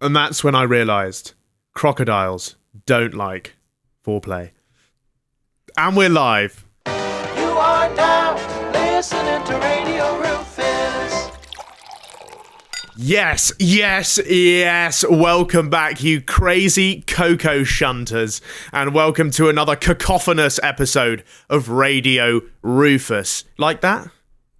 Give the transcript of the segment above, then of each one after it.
And that's when I realised crocodiles don't like foreplay. And we're live. You are now listening to Radio Rufus. Yes. Welcome back, you crazy cocoa shunters. And welcome to another cacophonous episode of Radio Rufus. Like that?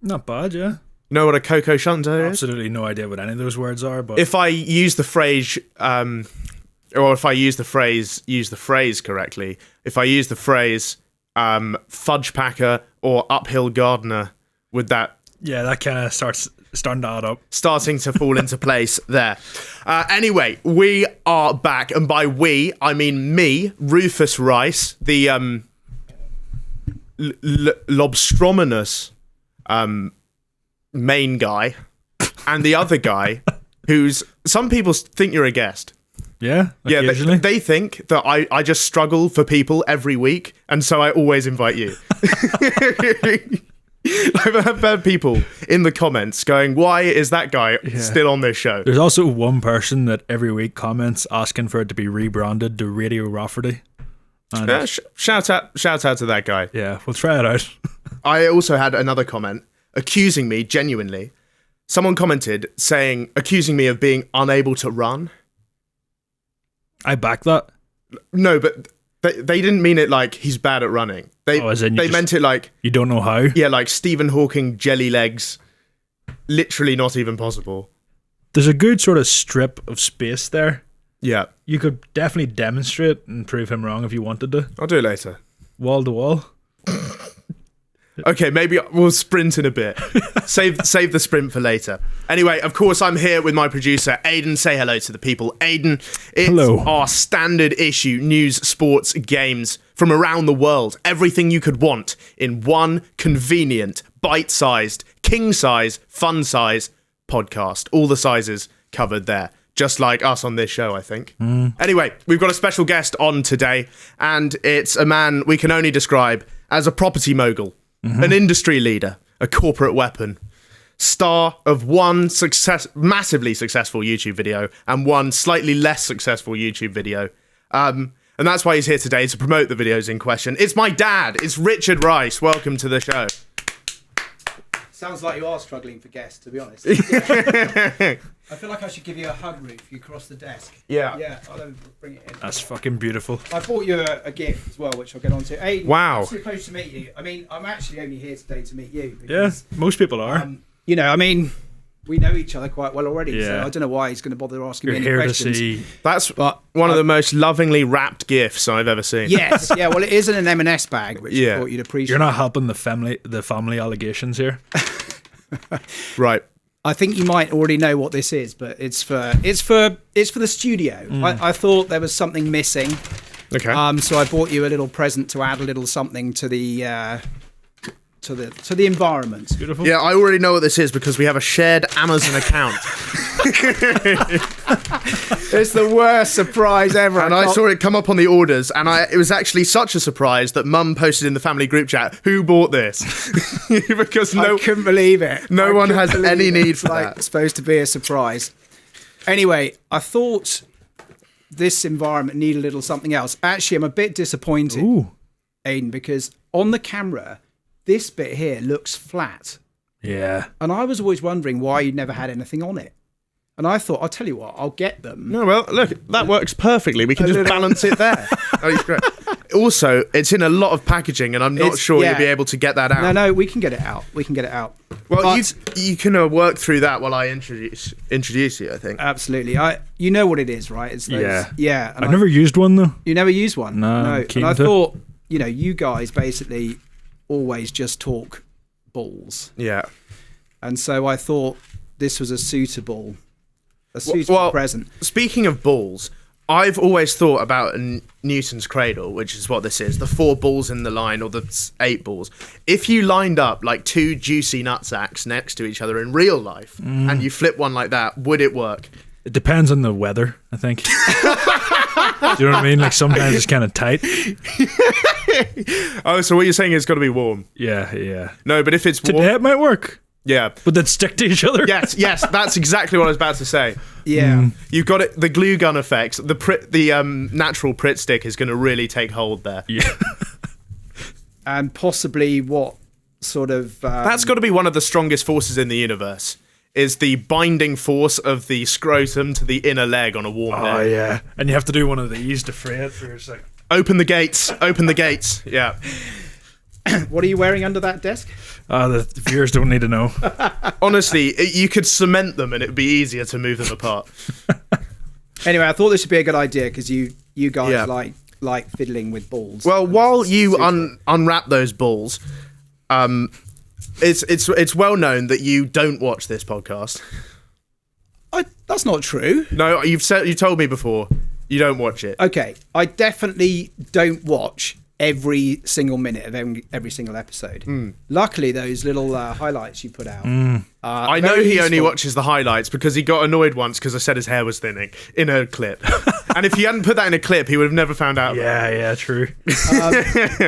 Not bad, yeah. You know what a cocoa shunter is? Absolutely no idea what any of those words are, but If I use the phrase, or if I use the phrase correctly, if I use the phrase fudge packer or uphill gardener, would that... yeah, that kind of starting to add up. Starting to fall into place there. Anyway, we are back, and by we, I mean me, Rufus Rice, the lobstrominous main guy, and the other guy who's... some people think you're a guest. Yeah, Yeah, occasionally. they think that I just struggle for people every week, and so I always invite you. I've heard people in the comments going, why is that guy still on this show? There's also one person that every week comments asking for it to be rebranded to Radio Rafferty. And Shout out to that guy. yeah, we'll try it out. I also had another comment accusing me, genuinely. Someone commented accusing me of being unable to run. I back that. No, but they didn't mean it like he's bad at running. They meant it like... you don't know how? yeah, like Stephen Hawking jelly legs. Literally not even possible. There's a good sort of strip of space there. Yeah, You could definitely demonstrate and prove him wrong if you wanted to. I'll do it later. Wall to wall. Okay, maybe we'll sprint in a bit. Save the sprint for later. Anyway, of course, I'm here with my producer, Aidan. Say hello to the people. Aidan, it's Hello. our standard issue news, sports, games from around the world. Everything you could want in one convenient, bite-sized, king-size, fun-size podcast. All the sizes covered there. Just like us on this show, I think. Anyway, we've got a special guest on today, and it's a man we can only describe as a property mogul. An industry leader, a corporate weapon, star of one massively successful YouTube video and one slightly less successful YouTube video. And that's why he's here today, to promote the videos in question. It's my dad. It's Richard Rice. Welcome to the show. Sounds like you are struggling for guests, to be honest. I feel like I should give you a hug, Ruth, if you cross the desk. Yeah. Yeah, I'll bring it in. That's fucking beautiful. I bought you a gift as well, which I'll get on to. Aidan, Wow. I'm supposed to meet you. I mean, I'm actually only here today to meet you. Yeah, Because, most people are. you know, I mean, we know each other quite well already, so Yeah. I don't know why he's going to bother asking You're me any here to questions. see. That's But one of the most lovingly wrapped gifts I've ever seen. yes, yeah, well, it is in an M&S bag, which Yeah. I thought you'd appreciate. You're not helping the family allegations here. Right. I think you might already know what this is, but it's for the studio. I thought there was something missing. Okay. So I bought you a little present to add a little something to the environment. Beautiful. Yeah, I already know what this is because we have a shared Amazon account. It's the worst surprise ever. And I saw it come up on the orders, and it was actually such a surprise that Mum posted in the family group chat, "Who bought this?" Because I couldn't believe it. no I one couldn't has believe any it. need It's for like that. supposed to be a surprise. Anyway, I thought this environment needed a little something else. Actually, I'm a bit disappointed, Ooh. Aidan, because on the camera, this bit here looks flat. Yeah. And I was always wondering why you never had anything on it. And I thought, I'll tell you what, I'll get them. No, well, look, that works perfectly. We can just balance it there. Oh, it's great. Also, it's in a lot of packaging, and I'm not sure you'll be able to get that out. No, we can get it out. Well, But- you can work through that while I introduce you, I think. Absolutely. You know what it is, right? It's those, Yeah. And I've never used one though. You never used one? No, I'm No. keen And I to. thought, you guys basically always just talk balls. Yeah. And so I thought this was a suitable present. Speaking of balls, I've always thought about a Newton's cradle, which is what this is, the 4 balls in the line, or the 8 balls. If you lined up like 2 juicy nutsacks next to each other in real life, and you flip one like that, would it work? It depends on the weather, I think. Do you know what I mean? Like sometimes it's kind of tight. Oh, so what you're saying is it's got to be warm. Yeah. No, but if it's warm... Today it might work. Yeah. But then stick to each other. Yes, that's exactly what I was about to say. Yeah. You've got it. The glue gun effect. The natural Pritt stick is going to really take hold there. Yeah. And possibly what sort of... That's got to be one of the strongest forces in the universe. Is the binding force of the scrotum to the inner leg on a warm day. Oh, yeah. And you have to do one of these to free it for a second. Open the gates. Open the gates. Yeah. What are you wearing under that desk? The viewers don't need to know. Honestly, you could cement them and it would be easier to move them apart. Anyway, I thought this would be a good idea because you guys Yeah. like fiddling with balls. Well, while you unwrap those balls, it's well known that you don't watch this podcast. That's not true. No, you told me before you don't watch it. Okay, I definitely don't watch every single minute of every single episode. Luckily, those little highlights you put out. I know he only watches the highlights because he got annoyed once because I said his hair was thinning in a clip. And if he hadn't put that in a clip, he would have never found out. Yeah, true.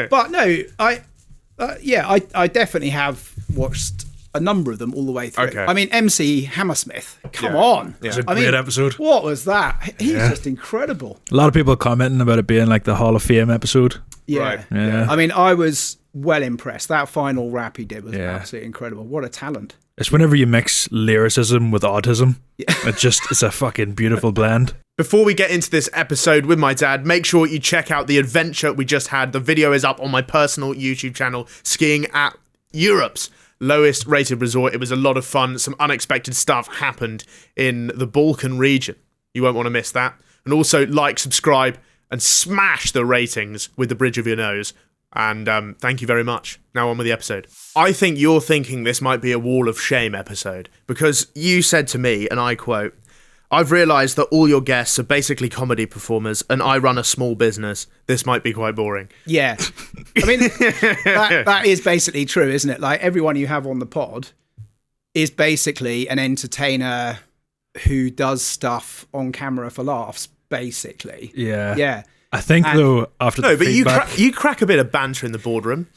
But no, I definitely have watched a number of them all the way through. Okay. I mean, MC Hammersmith, come on. Yeah. It's a great episode. What was that? He's just incredible. A lot of people commenting about it being like the Hall of Fame episode. Yeah. Right. Yeah. I mean, I was well impressed. That final rap he did was Yeah. absolutely incredible. What a talent. It's whenever you mix lyricism with autism. It's a fucking beautiful blend. Before we get into this episode with my dad, make sure you check out the adventure we just had. The video is up on my personal YouTube channel, Skiing at Europe's lowest rated resort. It was a lot of fun. Some unexpected stuff happened in the Balkan region. You won't want to miss that. And also like, subscribe, and smash the ratings with the bridge of your nose. And thank you very much. Now on with the episode. I think you're thinking this might be a wall of shame episode because you said to me, and I quote, "I've realised that all your guests are basically comedy performers and I run a small business. This might be quite boring." Yeah. I mean, that is basically true, isn't it? Like, everyone you have on the pod is basically an entertainer who does stuff on camera for laughs, basically. Yeah. Yeah. I think, though, after the No, but feedback... you crack a bit of banter in the boardroom.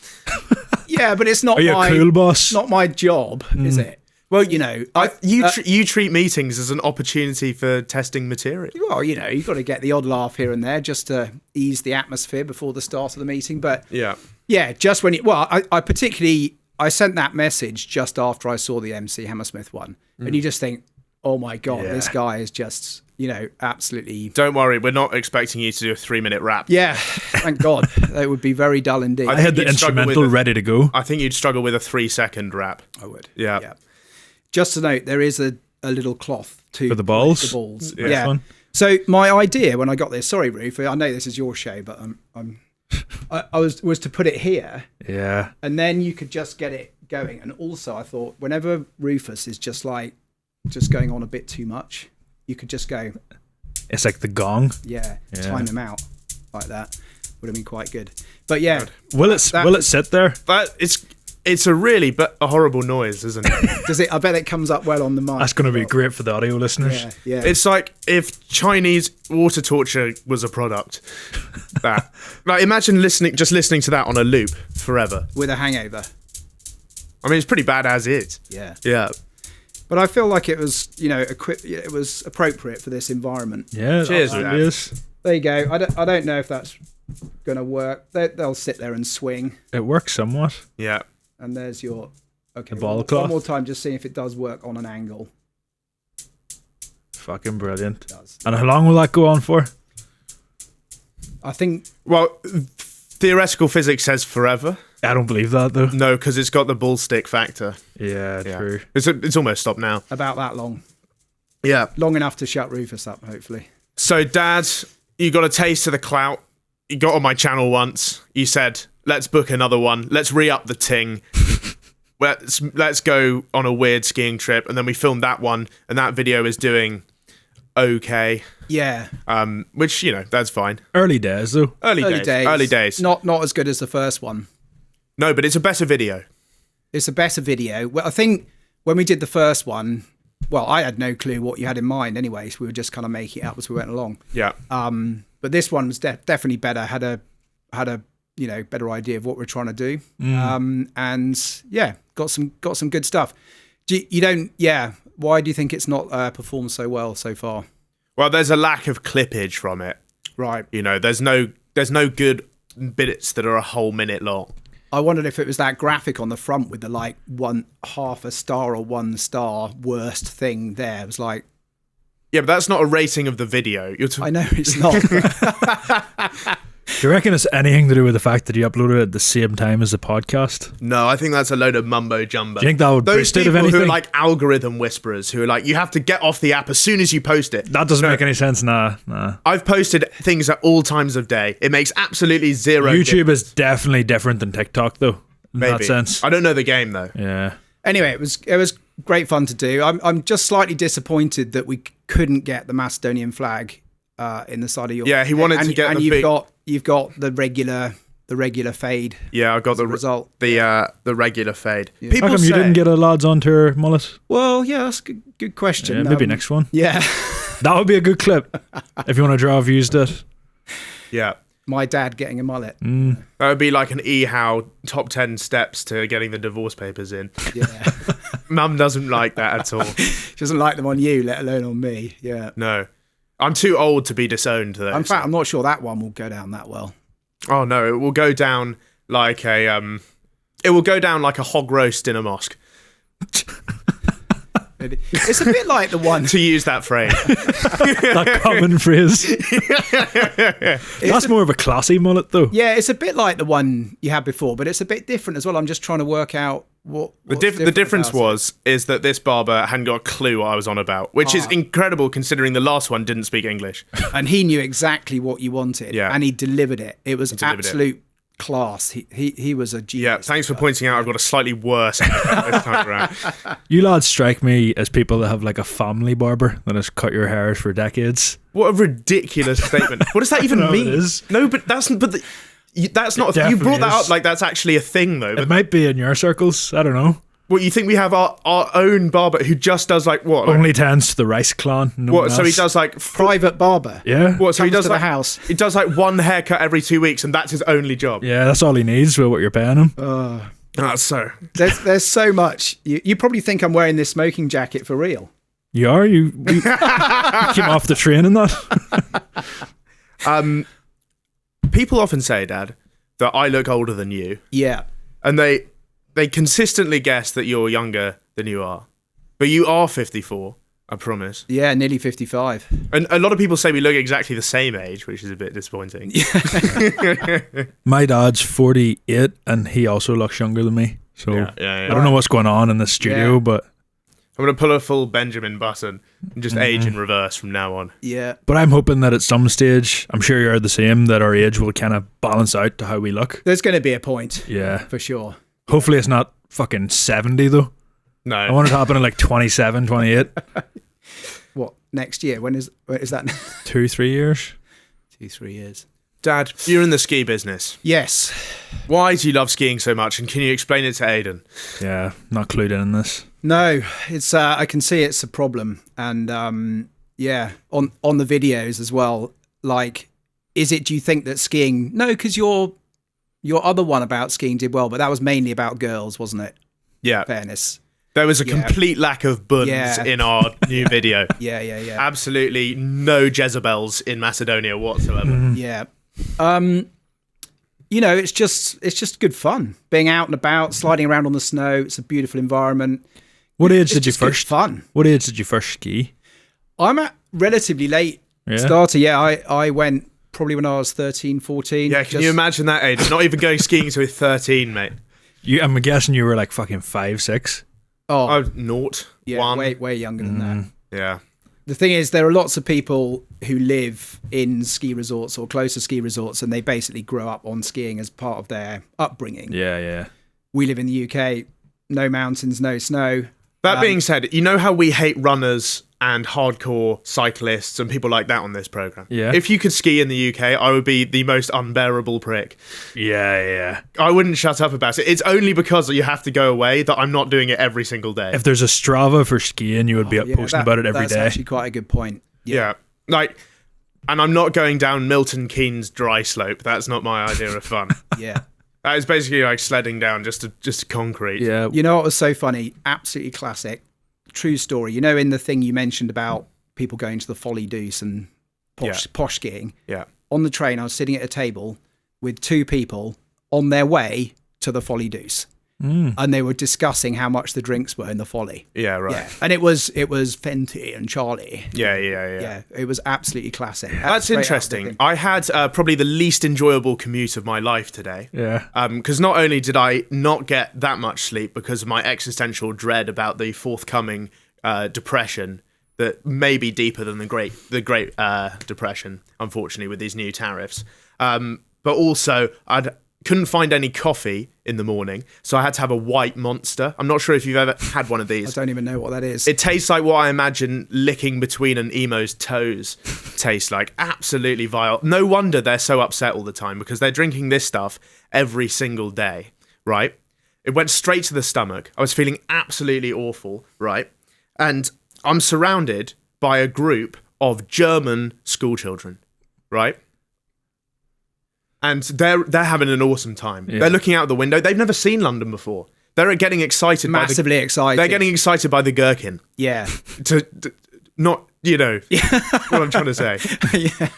Yeah, but it's not Are you a cool boss? not my job, is it? Well, you know, You treat meetings as an opportunity for testing material. well, you know, you've got to get the odd laugh here and there just to ease the atmosphere before the start of the meeting. But yeah, just when I sent that message just after I saw the MC Hammersmith one, and you just think, oh my God, Yeah. this guy is just, absolutely. Don't worry, we're not expecting you to do a 3-minute rap. Yeah, thank God. That would be very dull indeed. I had the you'd struggle instrumental with ready to go. I think you'd struggle with a 3-second rap. I would. Yeah. Just to note, there is a little cloth to For the balls? The balls. Yeah. Yeah. Fun. So my idea when I got this, sorry, Ruf, I know this is your show, but I was to put it here, Yeah. and then you could just get it going. And also, I thought whenever Rufus is just going on a bit too much, you could just go, It's like the gong. time him out like that. Would have been quite good. But yeah, Will it sit there? But it's a horrible noise, isn't it? does it? I bet it comes up well on the mic. That's going to be great for the audio listeners. Yeah. It's like if Chinese water torture was a product. That. Like, imagine listening to that on a loop forever. With a hangover. I mean, it's pretty bad as is. Yeah. Yeah. But I feel like it was, it was appropriate for this environment. Yeah. Cheers, it Dad. is. There you go. I don't know if that's going to work. They'll sit there and swing. It works somewhat. Yeah. And there's your... Okay, The ball one cloth. more time, just seeing if it does work on an angle. Fucking brilliant. It does. And how long will that go on for? I think... Well, theoretical physics says forever. I don't believe that, though. No, because it's got the bull stick factor. Yeah, Yeah. true. It's almost stopped now. About that long. Yeah. Long enough to shut Rufus up, hopefully. So, Dad, you got a taste of the clout. You got on my channel once. You said, let's book another one. Let's re-up the ting. Let's go on a weird skiing trip. And then we filmed that one. And that video is doing okay. Yeah. Which, that's fine. Early days, though. Early days. Not as good as the first one. No, but it's a better video. It's a better video. Well, I think when we did the first one, well, I had no clue what you had in mind anyway, so we were just kind of making it up as we went along. Yeah. But this one was definitely better. Had a better idea of what we're trying to do. And yeah, got some good stuff. You don't. Yeah. Why do you think it's not performed so well so far? Well, there's a lack of clippage from it. Right. You know, there's no good bits that are a whole minute long. I wondered if it was that graphic on the front with the like 1/2 a star or 1 star worst thing there. It was like, yeah, but that's not a rating of the video. I know it's not. Do you reckon it's anything to do with the fact that you uploaded it at the same time as the podcast? No, I think that's a load of mumbo jumbo. Do you think that would Those boost it, if people who anything? are like algorithm whisperers, who are like, you have to get off the app as soon as you post it. That doesn't make any sense. Nah. I've posted things at all times of day. It makes absolutely zero YouTube difference. is definitely different than TikTok, though. In Maybe. that sense. I don't know the game, though. Yeah. Anyway, it was great fun to do. I'm just slightly disappointed that we couldn't get the Macedonian flag in the side of your. Yeah, he wanted to get and the you've got the regular fade. Yeah, I got the result. The regular fade. Yeah. People How come say, you didn't get a lads on tour mullet? Well, yeah, that's a good question. Yeah, maybe next one. Yeah. That would be a good clip. If you want to draw views that. Yeah. My dad getting a mullet. That would be like an How top 10 steps to getting the divorce papers in. Yeah. Mum doesn't like that at all. She doesn't like them on you, let alone on me. Yeah. No. I'm too old to be disowned, though. In fact, I'm not sure that one will go down that well. Oh no, it will go down like a hog roast in a mosque. It's a bit like the one. To use that phrase. That common phrase. That's more of a classy mullet, though. Yeah, it's a bit like the one you had before, but it's a bit different as well. I'm just trying to work out what The difference is that this barber hadn't got a clue what I was on about, which is incredible considering the last one didn't speak English. And he knew exactly what you wanted. Yeah. And he delivered it. It was absolute class. He was a genius. Yeah, thanks for pointing out I've got a slightly worse haircut this time around. You lads strike me as people that have like a family barber that has cut your hair for decades. What a ridiculous statement. What does that even No, mean? it is. No, but that's not you brought that up like that's actually a thing though. It But might be in your circles. I don't know. what, you think we have our own barber who just does like what? Like, Only tends to the Rice clan. No what? one So he else. does like Private barber. Yeah. What? So he Comes does to the like house. He does like one haircut every 2 weeks, and that's his only job. Yeah, that's all he needs with what you're paying him. That's so. There's so much. You probably think I'm wearing this smoking jacket for real. You are? You came off the train in that? People often say, Dad, that I look older than you, Yeah. and they consistently guess that you're younger than you are, but you are 54. I promise. Yeah, nearly 55. And a lot of people say we look exactly the same age, which is a bit disappointing. My dad's 48 and he also looks younger than me. So Yeah. I don't know what's going on in the studio, Yeah. but I'm going to pull a full Benjamin Button and just age in reverse from now on. Yeah. I'm hoping that at some stage, I'm sure you're the same, that our age will kind of balance out to how we look. There's going to be a point. Yeah. For sure. Hopefully it's not fucking 70 though. No. I want it to happen in like 27, 28. What, next year? When is that? 2-3 years. 2-3 years. Dad, you're in the ski business. Yes. Why do you love skiing so much? And can you explain it to Aidan? Yeah, not clued in this. No, it's I can see it's a problem, and yeah, on the videos as well. Like, is it? Do you think that skiing? No, because your other one about skiing did well, but that was mainly about girls, wasn't it? Yeah. Fairness. There was a complete lack of buns in our new video. Yeah. Absolutely no Jezebels in Macedonia whatsoever. Yeah. You know, it's just good fun being out and about, sliding around on the snow. It's a beautiful environment. What age It's did you just good first? fun. What age did you first ski? I'm at relatively late starter. Yeah, I went probably when I was 13, 14. Yeah, can you imagine that age? Not even going skiing until 13, mate. I'm guessing you were like fucking 5, 6. Oh, naught. Yeah, 1. way younger than that. Yeah. The thing is, there are lots of people who live in ski resorts or closer ski resorts, and they basically grow up on skiing as part of their upbringing. Yeah. We live in the UK, no mountains, no snow. That being said, you know how we hate runners and hardcore cyclists and people like that on this program? Yeah. If you could ski in the UK, I would be the most unbearable prick. Yeah. I wouldn't shut up about it. It's only because you have to go away that I'm not doing it every single day. If there's a Strava for skiing, you would be up posting about it every day. That's actually quite a good point. Yeah. Like, and I'm not going down Milton Keynes dry slope. That's not my idea of fun. Yeah. It's basically like sledding down just to concrete. Yeah. You know what was so funny? Absolutely classic. True story. You know, in the thing you mentioned about people going to the Folly Deuce and posh skiing. Yeah. On the train, I was sitting at a table with two people on their way to the Folly Deuce. And they were discussing how much the drinks were in the Folly. Yeah, right. Yeah. And it was Fenty and Charlie. Yeah. Yeah, it was absolutely classic. That's interesting. I had probably the least enjoyable commute of my life today. Yeah. Because not only did I not get that much sleep because of my existential dread about the forthcoming depression that may be deeper than the Great Depression, unfortunately, with these new tariffs. But also, couldn't find any coffee in the morning, so I had to have a white Monster. I'm not sure if you've ever had one of these. I don't even know what that is. It tastes like what I imagine licking between an emo's toes tastes like. Absolutely vile. No wonder they're so upset all the time, because they're drinking this stuff every single day, right? It went straight to the stomach. I was feeling absolutely awful, right? And I'm surrounded by a group of German schoolchildren, right? And they're having an awesome time. Yeah. They're looking out the window. They've never seen London before. They're getting excited. Massively excited. They're getting excited by the gherkin. Yeah. To not, what I'm trying to say. Yeah.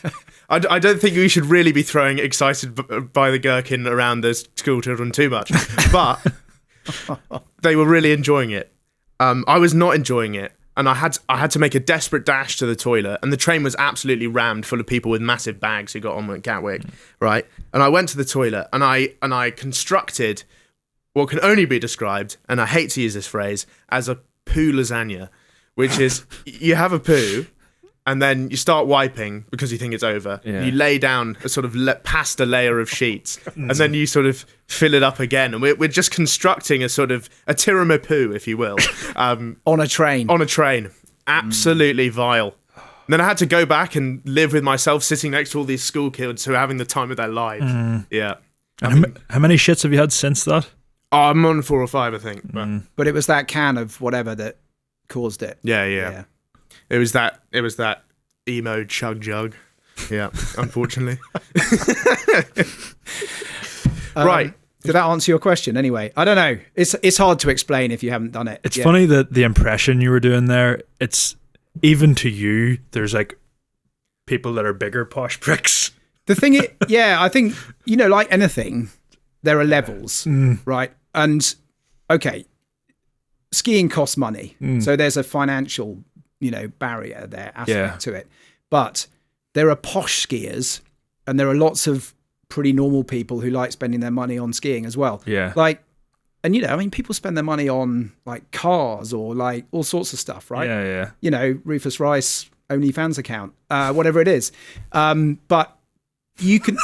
I don't think we should really be throwing excited by the gherkin around the schoolchildren too much. But they were really enjoying it. I was not enjoying it. And I had to make a desperate dash to the toilet, and the train was absolutely rammed full of people with massive bags who got on at Gatwick, right? And I went to the toilet, and I constructed what can only be described, and I hate to use this phrase, as a poo lasagna, which is you have a poo, and then you start wiping because you think it's over. Yeah. You lay down a sort of pasta layer of sheets, and then you sort of fill it up again. And we're just constructing a sort of a tiramisu, if you will. On a train. On a train. Absolutely vile. And then I had to go back and live with myself sitting next to all these school kids who are having the time of their lives. Yeah. How many shits have you had since that? Oh, I'm on 4 or 5, I think. But it was that can of whatever that caused it. Yeah. It was that emo chug jug. Yeah, unfortunately. Right. Did that answer your question anyway? I don't know. It's hard to explain if you haven't done it. It's funny that the impression you were doing there, it's even to you, there's like people that are bigger posh pricks. The thing is, I think, like anything, there are levels, right? And, okay, skiing costs money. So there's a financial barrier there, aspect to it. But there are posh skiers, and there are lots of pretty normal people who like spending their money on skiing as well. Yeah. And people spend their money on like cars or like all sorts of stuff, right? Yeah. Rufus Rice OnlyFans account, whatever it is. But you can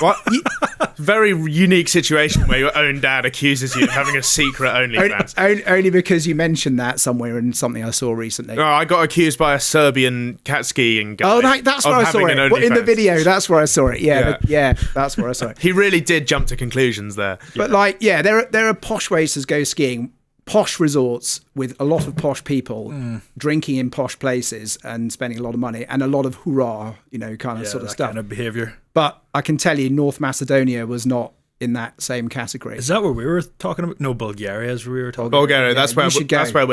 very unique situation where your own dad accuses you of having a secret OnlyFans. Only because you mentioned that somewhere in something I saw recently. No, I got accused by a Serbian cat skiing guy. Oh, that's where I saw it. In the video, that's where I saw it. Yeah, that's where I saw it. He really did jump to conclusions there. But there are posh ways to go skiing. Posh resorts with a lot of posh people drinking in posh places and spending a lot of money and a lot of hurrah, kind of sort of stuff. Kind of behavior. But I can tell you, North Macedonia was not in that same category. Is that what we were talking about? No, Bulgaria is where we were talking about. Bulgaria, that's where we're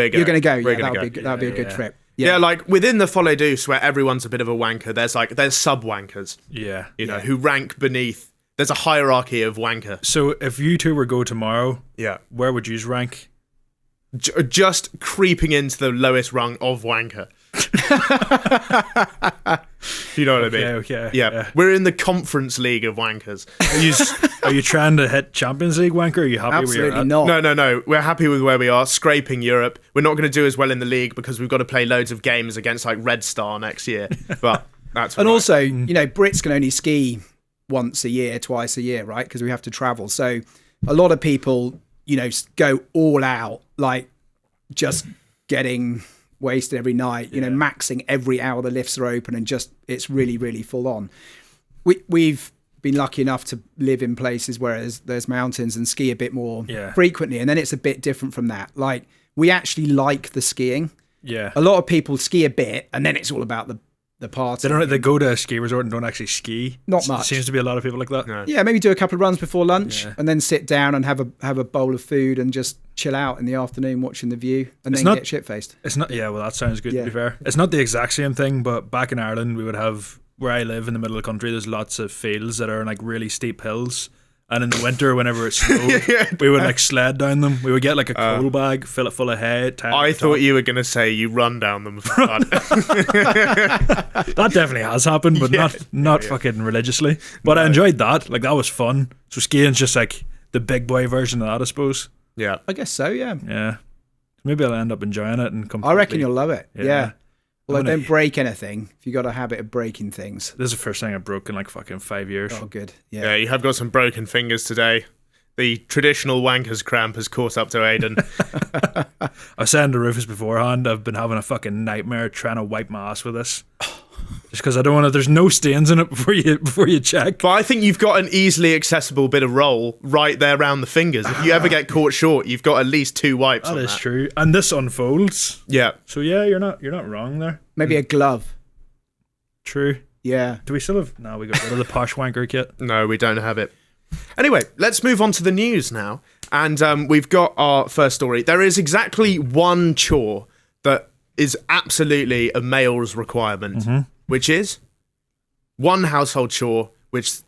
going. You're going to go. That'd be a good trip. Yeah, like within the Folly Deuce, where everyone's a bit of a wanker, there's sub-wankers. Yeah. Who rank beneath. There's a hierarchy of wanker. So if you two were go tomorrow, where would you rank? Just creeping into the lowest rung of wanker. You know what I mean? Okay. Yeah. We're in the conference league of wankers. Are you trying to hit Champions League wanker? Are you happy Absolutely where you're at? not. No. We're happy with where we are, scraping Europe. We're not going to do as well in the league because we've got to play loads of games against like Red Star next year. But that's and also, Brits can only ski once a year, twice a year, right? Because we have to travel. So a lot of people, go all out, like just getting wasted every night, maxing every hour the lifts are open, and just it's really, really full on. We've been lucky enough to live in places where there's mountains and ski a bit more frequently, and then it's a bit different from that. Like, we actually like the skiing. Yeah. A lot of people ski a bit and then it's all about the the party. They go to a ski resort and don't actually ski. Not much. Seems to be a lot of people like that. No. Yeah, maybe do a couple of runs before lunch Yeah. and then sit down and have a bowl of food and just chill out in the afternoon watching The View and then get shit-faced. It's not. Yeah, well, that sounds good. Yeah. To be fair, it's not the exact same thing. But back in Ireland, we would have, where I live in the middle of the country, there's lots of fields that are in like really steep hills. And in the winter, whenever it snowed, we would like sled down them. We would get like a coal bag, fill it full of hay. I thought you were going to say you run down them. That definitely has happened, but not fucking religiously. But I enjoyed that. Like, that was fun. So skiing's just like the big boy version of that, I suppose. Yeah. I guess so, yeah. Yeah. Maybe I'll end up enjoying it and I reckon you'll love it. Yeah. Yeah. Although don't break anything if you got a habit of breaking things. This is the first thing I've broken in like fucking 5 years. Oh, good. Yeah, Yeah. you have got some broken fingers today. The traditional wanker's cramp has caught up to Aidan. I was saying to Rufus beforehand, I've been having a fucking nightmare trying to wipe my ass with this. Just because I don't want to. There's no stains in it before you check. But I think you've got an easily accessible bit of roll right there around the fingers. If you ever get caught short, you've got at least 2 wipes. That on is that. true, and this unfolds. Yeah. So yeah, you're not wrong there. Maybe a glove. True. Yeah. Do we still have? No, we got rid of the posh wanker kit. No, we don't have it. Anyway, let's move on to the news now. And we've got our first story. There is exactly one chore that is absolutely a male's requirement, which is one household chore, which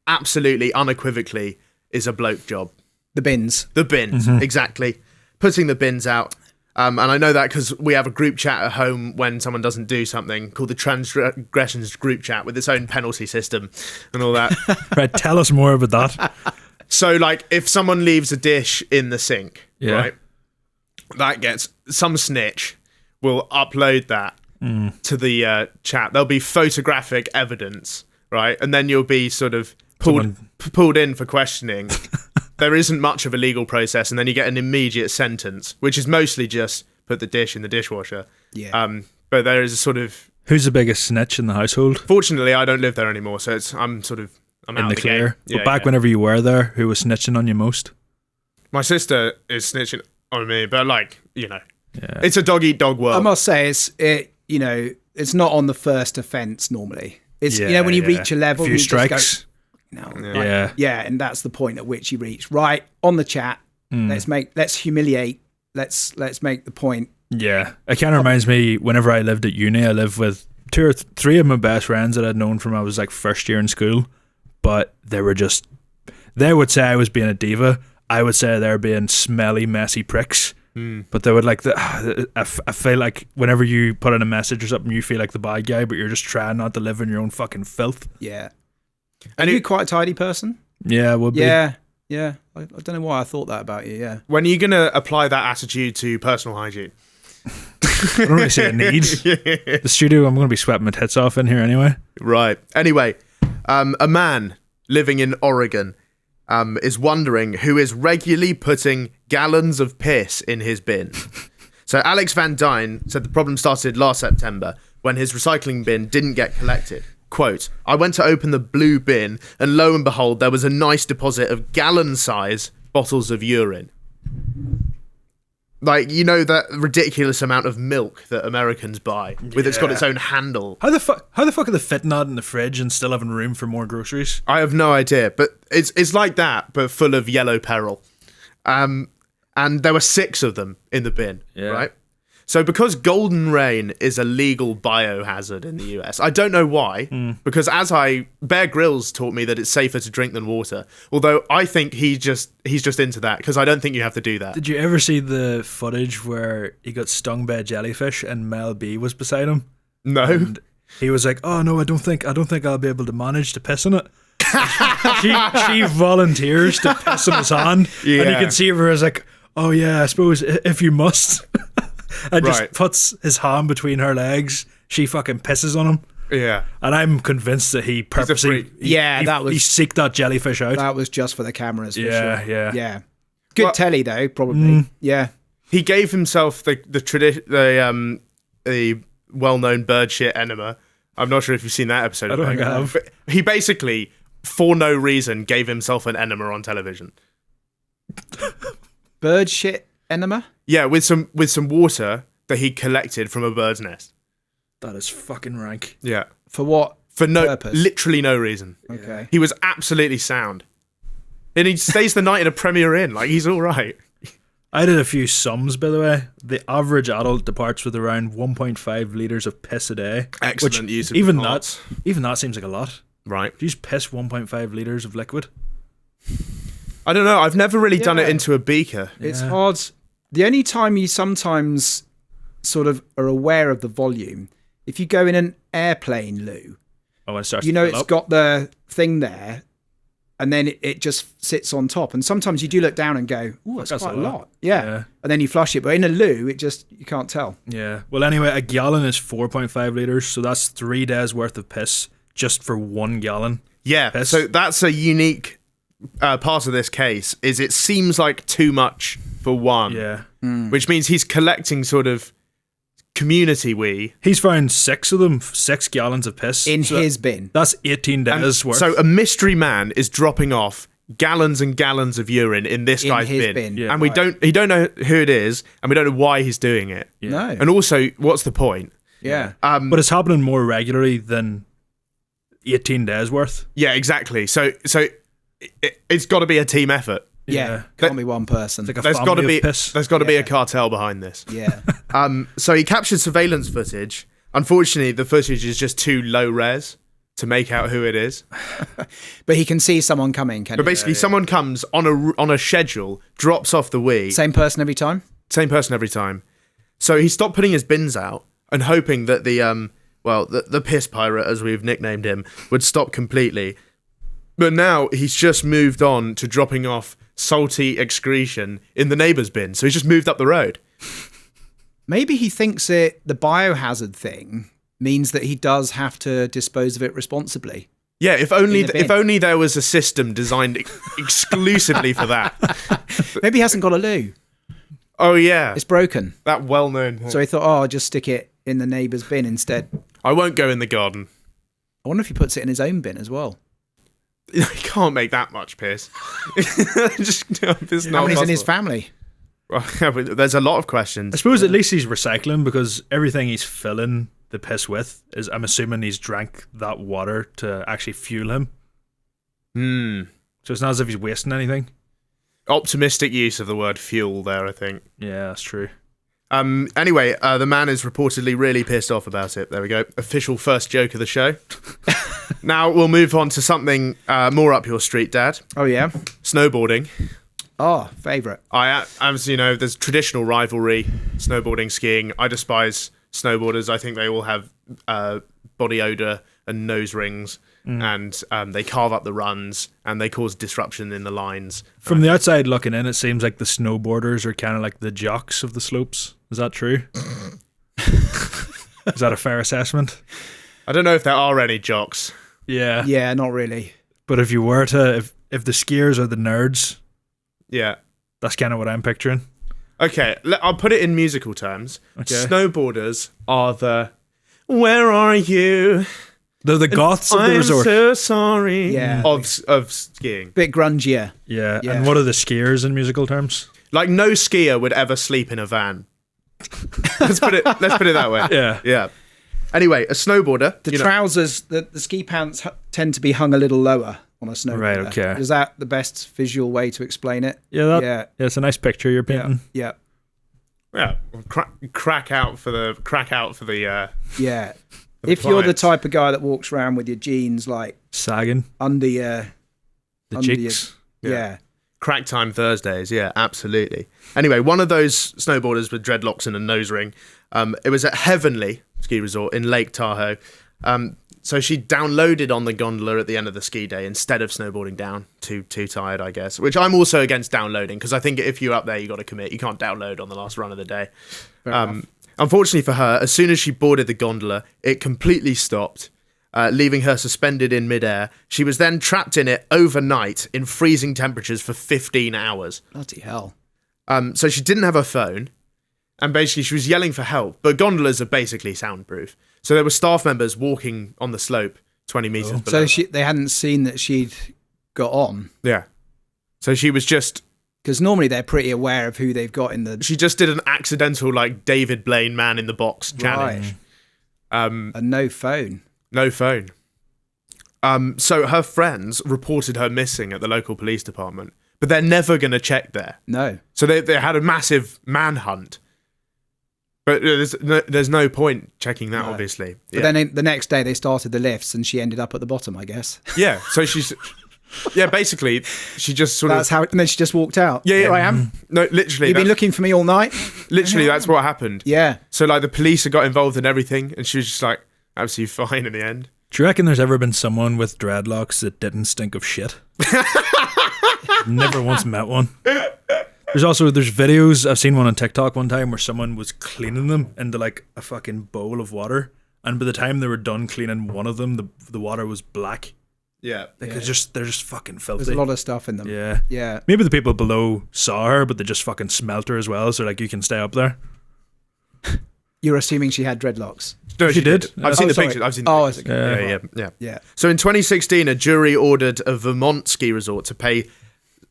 absolutely, unequivocally is a bloke job. The bins. The bins, exactly. Putting the bins out. And I know that because we have a group chat at home when someone doesn't do something called the transgressions group chat with its own penalty system and all that. Right, tell us more about that. So, like, if someone leaves a dish in the sink, Yeah. right, that gets some snitch will upload that to the chat. There'll be photographic evidence, right, and then you'll be sort of pulled in for questioning. There isn't much of a legal process, and then you get an immediate sentence, which is mostly just put the dish in the dishwasher. Yeah. But there is a sort of. Who's the biggest snitch in the household? Fortunately, I don't live there anymore, so I'm In out the of clear. game. But back whenever you were there, who was snitching on you most? My sister is snitching on me, but Yeah. it's a dog eat dog world. I must say, it's not on the first offence normally. It's, when you reach a level. few you strikes. Just go, no. Yeah. Yeah, and that's the point at which you reach. Right, on the chat, let's humiliate, let's make the point. Yeah. It kind of reminds me, whenever I lived at uni, I lived with 2 or 3 of my best friends that I'd known from I was like first year in school. But they would say I was being a diva. I would say they're being smelly, messy pricks. But they would I feel like whenever you put in a message or something, you feel like the bad guy, but you're just trying not to live in your own fucking filth. Yeah. Are you quite a tidy person? Yeah, would be. Yeah. I don't know why I thought that about you. Yeah. When are you going to apply that attitude to personal hygiene? I don't really see a need. The studio, I'm going to be sweating my tits off in here anyway. Right. Anyway, a man living in Oregon is wondering who is regularly putting gallons of piss in his bin. So Alex Van Dyne said the problem started last September when his recycling bin didn't get collected. Quote, I went to open the blue bin and lo and behold, there was a nice deposit of gallon-size bottles of urine. Like, you know, that ridiculous amount of milk that Americans buy with it's got its own handle. How the fuck are they fitting that in the fridge and still having room for more groceries? I have no idea, but it's like that, but full of yellow peril. And there were 6 of them in the bin, right? So because golden rain is a legal biohazard in the US, I don't know why, because Bear Grylls taught me that it's safer to drink than water. Although I think he's just into that, because I don't think you have to do that. Did you ever see the footage where he got stung by a jellyfish and Mel B was beside him? No. And he was like, "Oh no, I don't think I'll be able to manage to piss in it." she volunteers to piss in his hand, and you can see her as like, "Oh yeah, I suppose if you must." And just puts his hand between her legs. She fucking pisses on him. Yeah. And I'm convinced that he purposely he seeked that jellyfish out. That was just for the cameras. For Yeah, sure. yeah. Yeah. Good telly though, probably. Yeah. He gave himself the well-known bird shit enema. I'm not sure if you've seen that episode. I don't think I have. But he basically, for no reason, gave himself an enema on television. Bird shit enema? Yeah, with some water that he collected from a bird's nest. That is fucking rank. Yeah. For what For purpose? literally no reason. Okay. He was absolutely sound. And he stays the night in a Premier Inn. Like, he's all right. I did a few sums, by the way. The average adult departs with around 1.5 litres of piss a day. Excellent use of even parts. even that seems like a lot. Right. Do you just piss 1.5 litres of liquid? I don't know. I've never really done it into a beaker. It's hard. The only time you sometimes sort of are aware of the volume, if you go in an airplane loo, Oh, it starts you to know fill it's up. got the thing there, and then it just sits on top. And sometimes you do look down and go, "Ooh, that's quite a lot." Yeah. And then you flush it, but in a loo, you can't tell. Yeah. Well, anyway, a gallon is 4.5 litres, so that's 3 days worth of piss just for 1 gallon. Yeah. Piss. So that's a unique part of this case, is it seems like too much for one. Yeah. Which means he's collecting sort of community wee. He's found 6 of them, 6 gallons of piss. In his bin. That's 18 days worth. So a mystery man is dropping off gallons and gallons of urine in this In guy's his bin. bin. Yeah. And he don't know who it is, and we don't know why he's doing it. Yeah. No. And also, what's the point? Yeah. But it's happening more regularly than 18 days worth. Yeah, exactly. So it's got to be a team effort. Yeah. Can't be one person. It's like a There's got to family be of piss. there's got to be a cartel behind this. Yeah. So he captured surveillance footage. Unfortunately, the footage is just too low res to make out who it is. But he can see someone coming, can But he? basically, someone comes on a schedule, drops off the wee. Same person every time? Same person every time. So he stopped putting his bins out and hoping that the piss pirate, as we've nicknamed him, would stop completely. But now he's just moved on to dropping off salty excretion in the neighbour's bin. So he's just moved up the road. Maybe he thinks the biohazard thing means that he does have to dispose of it responsibly. Yeah, if In the bin. if only there was a system designed exclusively for that. Maybe he hasn't got a loo. Oh yeah, It's broken. that well-known. So he thought, I'll just stick it in the neighbour's bin instead. I won't go in the garden. I wonder if he puts it in his own bin as well. You can't make that much piss. Just, no, it's How not many's in his possible. family? There's a lot of I questions. suppose at least he's recycling, because everything he's filling the piss with is, I'm assuming he's drank that water to actually fuel him. So it's not as if he's wasting anything. Optimistic use of the word fuel there, I think. Yeah, that's true. Anyway, the man is reportedly really pissed off about it. There we go. Official first joke of the show. Now we'll move on to something more up your street, Dad. Oh, yeah? Snowboarding. Oh, favourite. As you know, there's traditional rivalry, snowboarding, skiing. I despise snowboarders. I think they all have body odor and nose rings, and they carve up the runs, and they cause disruption in the lines. From the outside looking in, it seems like the snowboarders are kind of like the jocks of the slopes. Is that true? Is that a fair assessment? I don't know if there are any jocks. Yeah. Yeah, not really. But if you were to, if the skiers are the nerds, Yeah. that's kind of what I'm picturing. Okay, I'll put it in musical terms. Okay. Snowboarders are the "Where are you? They're the goths of the I'm resort. so sorry." Yeah. Of skiing. Bit grungier. Yeah. Yeah. And what are the skiers in musical terms? Like no skier would ever sleep in a van. let's put it that way. Yeah. Yeah. Anyway, a snowboarder. The you know- trousers, the ski pants tend to be hung a little lower on a snowboarder. Right, okay. Is that the best visual way to explain it? Yeah, Yeah. it's a nice picture you're painting. Yeah. yeah, crack out for the. Yeah. If you're the clients. type of guy that walks around with your jeans like Sagging. under your... The under cheeks. Yeah. Crack time Thursdays, yeah, absolutely. Anyway, one of those snowboarders with dreadlocks and a nose ring, it was at Heavenly Ski Resort in Lake Tahoe. So she downloaded on the gondola at the end of the ski day instead of snowboarding down. Too tired, I guess. Which I'm also against downloading, because I think if you're up there, you got to commit. You can't download on the last run of the day. Unfortunately for her, as soon as she boarded the gondola, it completely stopped, leaving her suspended in midair. She was then trapped in it overnight in freezing temperatures for 15 hours. Bloody hell. So she didn't have her phone, and basically she was yelling for help. But gondolas are basically soundproof. So there were staff members walking on the slope 20 metres below. So they hadn't seen that she'd got on. Yeah. So she was just... Because normally they're pretty aware of who they've got in the... She just did an accidental, like, David Blaine man in the box challenge. And no phone. No phone. So her friends reported her missing at the local police department, but they're never going to check there. No. So they had a massive manhunt. But there's no point checking that, obviously. But then the next day they started the lifts and she ended up at the bottom, I guess. Yeah, so she's... Yeah, basically, she just sort That's how... And then she just walked out. Yeah, Here I am. No, literally. You've been looking for me all night? Literally, that's what happened. Yeah. So, like, the police had got involved in everything, and she was just, like, absolutely fine in the end. Do you reckon there's ever been someone with dreadlocks that didn't stink of shit? Never once met one. There's videos, I've seen one on TikTok one time where someone was cleaning them into like a fucking bowl of water, and by the time they were done cleaning one of them, the water was black. Yeah. They're just fucking filthy. There's a lot of stuff in them. Yeah. Yeah. Maybe the people below saw her, but they just fucking smelt her as well, so like, you can stay up there. You're assuming she had dreadlocks? No, she did. Yeah. I've seen the sorry. pictures. I've seen the pictures. Yeah. Yeah. So in 2016, a jury ordered a Vermont ski resort to pay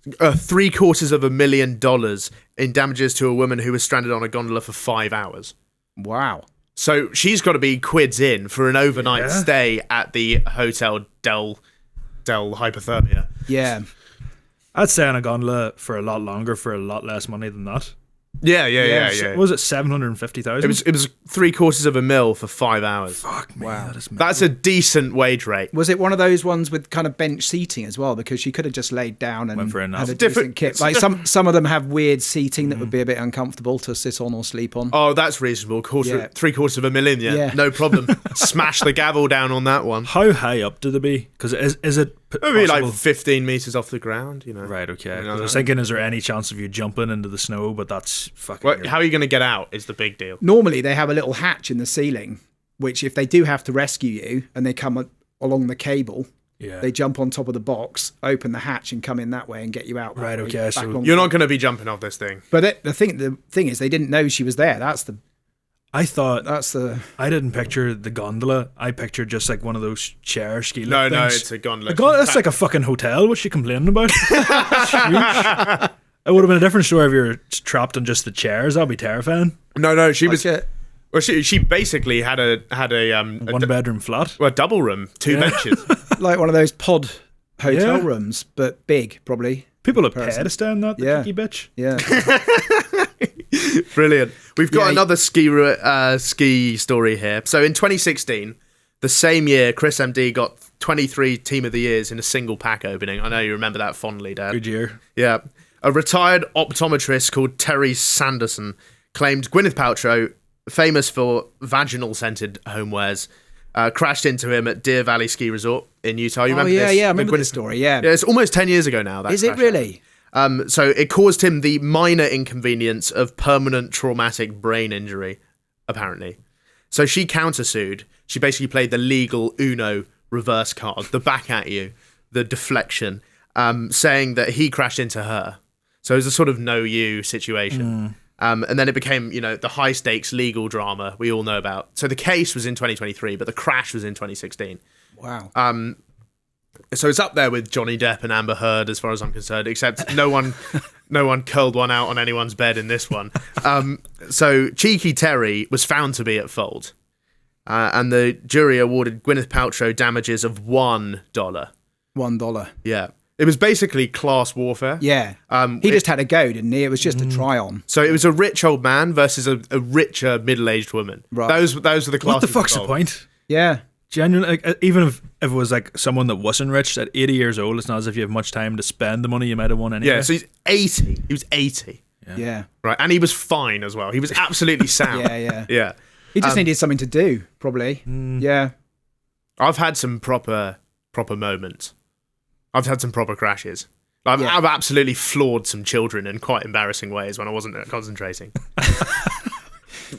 $750,000 in damages to a woman who was stranded on a gondola for 5 hours. Wow. So she's got to be quids in for an overnight stay at the Hotel Del Hypothermia. Yeah. I'd stay on a gondola for a lot longer for a lot less money than that. Yeah. What was it, 750,000? It was $750,000 for 5 hours. Fuck me. Wow. That's a decent wage rate. Was it one of those ones with kind of bench seating as well? Because she could have just laid down and Went for a nap. had a Different- decent kit. Like some of them have weird seating that would be a bit uncomfortable to sit on or sleep on. Oh, that's reasonable. Yeah. $750,000. Yeah. No problem. Smash the gavel down on that one. How high up did it be? Because is it Maybe possible? like 15 meters off the ground, you know. Right, okay. You know, 'Cause I was thinking, is there any chance of you jumping into the snow? But that's fucking... Well, how are you going to get out is the big deal. Normally they have a little hatch in the ceiling, which if they do have to rescue you and they come along the cable, yeah. they jump on top of the box, open the hatch and come in that way and get you out. that Right, way, okay, back so along You're the- not going to be jumping off this thing. But the thing is, they didn't know she was there. That's the I thought... I didn't picture the gondola. I pictured just like one of those chair ski lift No, things. it's a gondola. That's like a fucking hotel. What's she complaining about? It's huge. It would have been a different story if you were trapped on just the chairs. That'd be terrifying. No, she was... Like Well, she basically had a One bedroom flat. double room, two benches. like one of those pod hotel Yeah. rooms, but big, probably. People have Person. paid to stay in that, the Yeah. cheeky bitch. Yeah. Brilliant. We've got Yeah, another ski story here. So in 2016, the same year, Chris MD got 23 Team of the Years in a single pack opening. I know you remember that fondly, Dad. Good year. Yeah. A retired optometrist called Terry Sanderson claimed Gwyneth Paltrow, famous for vaginal scented homewares, crashed into him at Deer Valley Ski Resort in Utah. You remember this? I remember Gwyneth- this story. Yeah. Yeah, it's almost 10 years ago now. That Is it crash really? happened. So it caused him the minor inconvenience of permanent traumatic brain injury, apparently. So she countersued. She basically played the legal Uno reverse card, the back at you, the deflection, saying that he crashed into her. So it was a sort of no you situation. And then it became, the high stakes legal drama we all know about. So the case was in 2023, but the crash was in 2016. Wow. So it's up there with Johnny Depp and Amber Heard as far as I'm concerned, except no one curled one out on anyone's bed in this one. So Cheeky Terry was found to be at fault. And the jury awarded Gwyneth Paltrow damages of $1. $1. Yeah. It was basically class warfare. Yeah. He just had a go, didn't he? It was just a try on. So it was a rich old man versus a richer middle-aged woman. Right. Those were the classes. What the fuck's the involved. point? Yeah. Genuinely, like, even if it was like someone that wasn't rich at 80 years old, it's not as if you have much time to spend the money you might have won anyway. Yeah, so he's 80. He was 80. Yeah. Right. And he was fine as well. He was absolutely sound. Yeah. Yeah. He just needed something to do, probably. Yeah. I've had some proper moments. I've had some proper crashes. I've absolutely floored some children in quite embarrassing ways when I wasn't concentrating.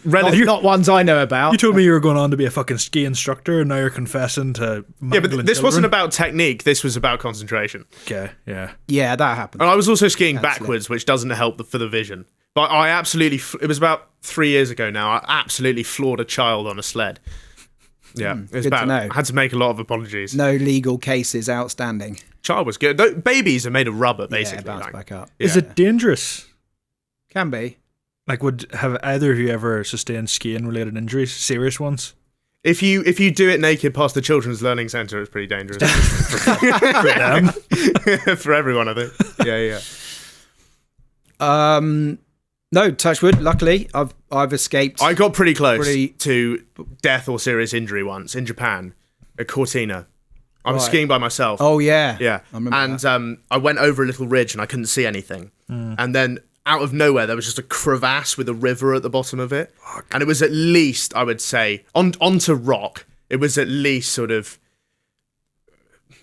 Not ones I know about. You told me you were going on to be a fucking ski instructor, and now you're confessing to Yeah, but mangling this wasn't children. about technique. This was about concentration. Okay, yeah. Yeah, that happened. And I was also skiing Cancel it. backwards, which doesn't help for the vision. But I absolutely, it was about 3 years ago now, I absolutely floored a child on a sled. Yeah, it was good to bad. know. I had to make a lot of apologies. No legal cases outstanding. Child was good. Babies are made of rubber, basically. Yeah, bounce like- back up. Is Yeah. it dangerous? Can be. Like, have either of you ever sustained skiing related injuries? Serious ones? If you do it naked past the Children's Learning Centre, it's pretty dangerous. For them. For everyone, I think. Yeah. No, touch wood. Luckily, I've escaped. I got pretty close to death or serious injury once in Japan, at Cortina. I was skiing by myself. Oh yeah, yeah. I remember and I went over a little ridge and I couldn't see anything. And then out of nowhere, there was just a crevasse with a river at the bottom of it, and it was at least, I would say, onto rock. It was at least sort of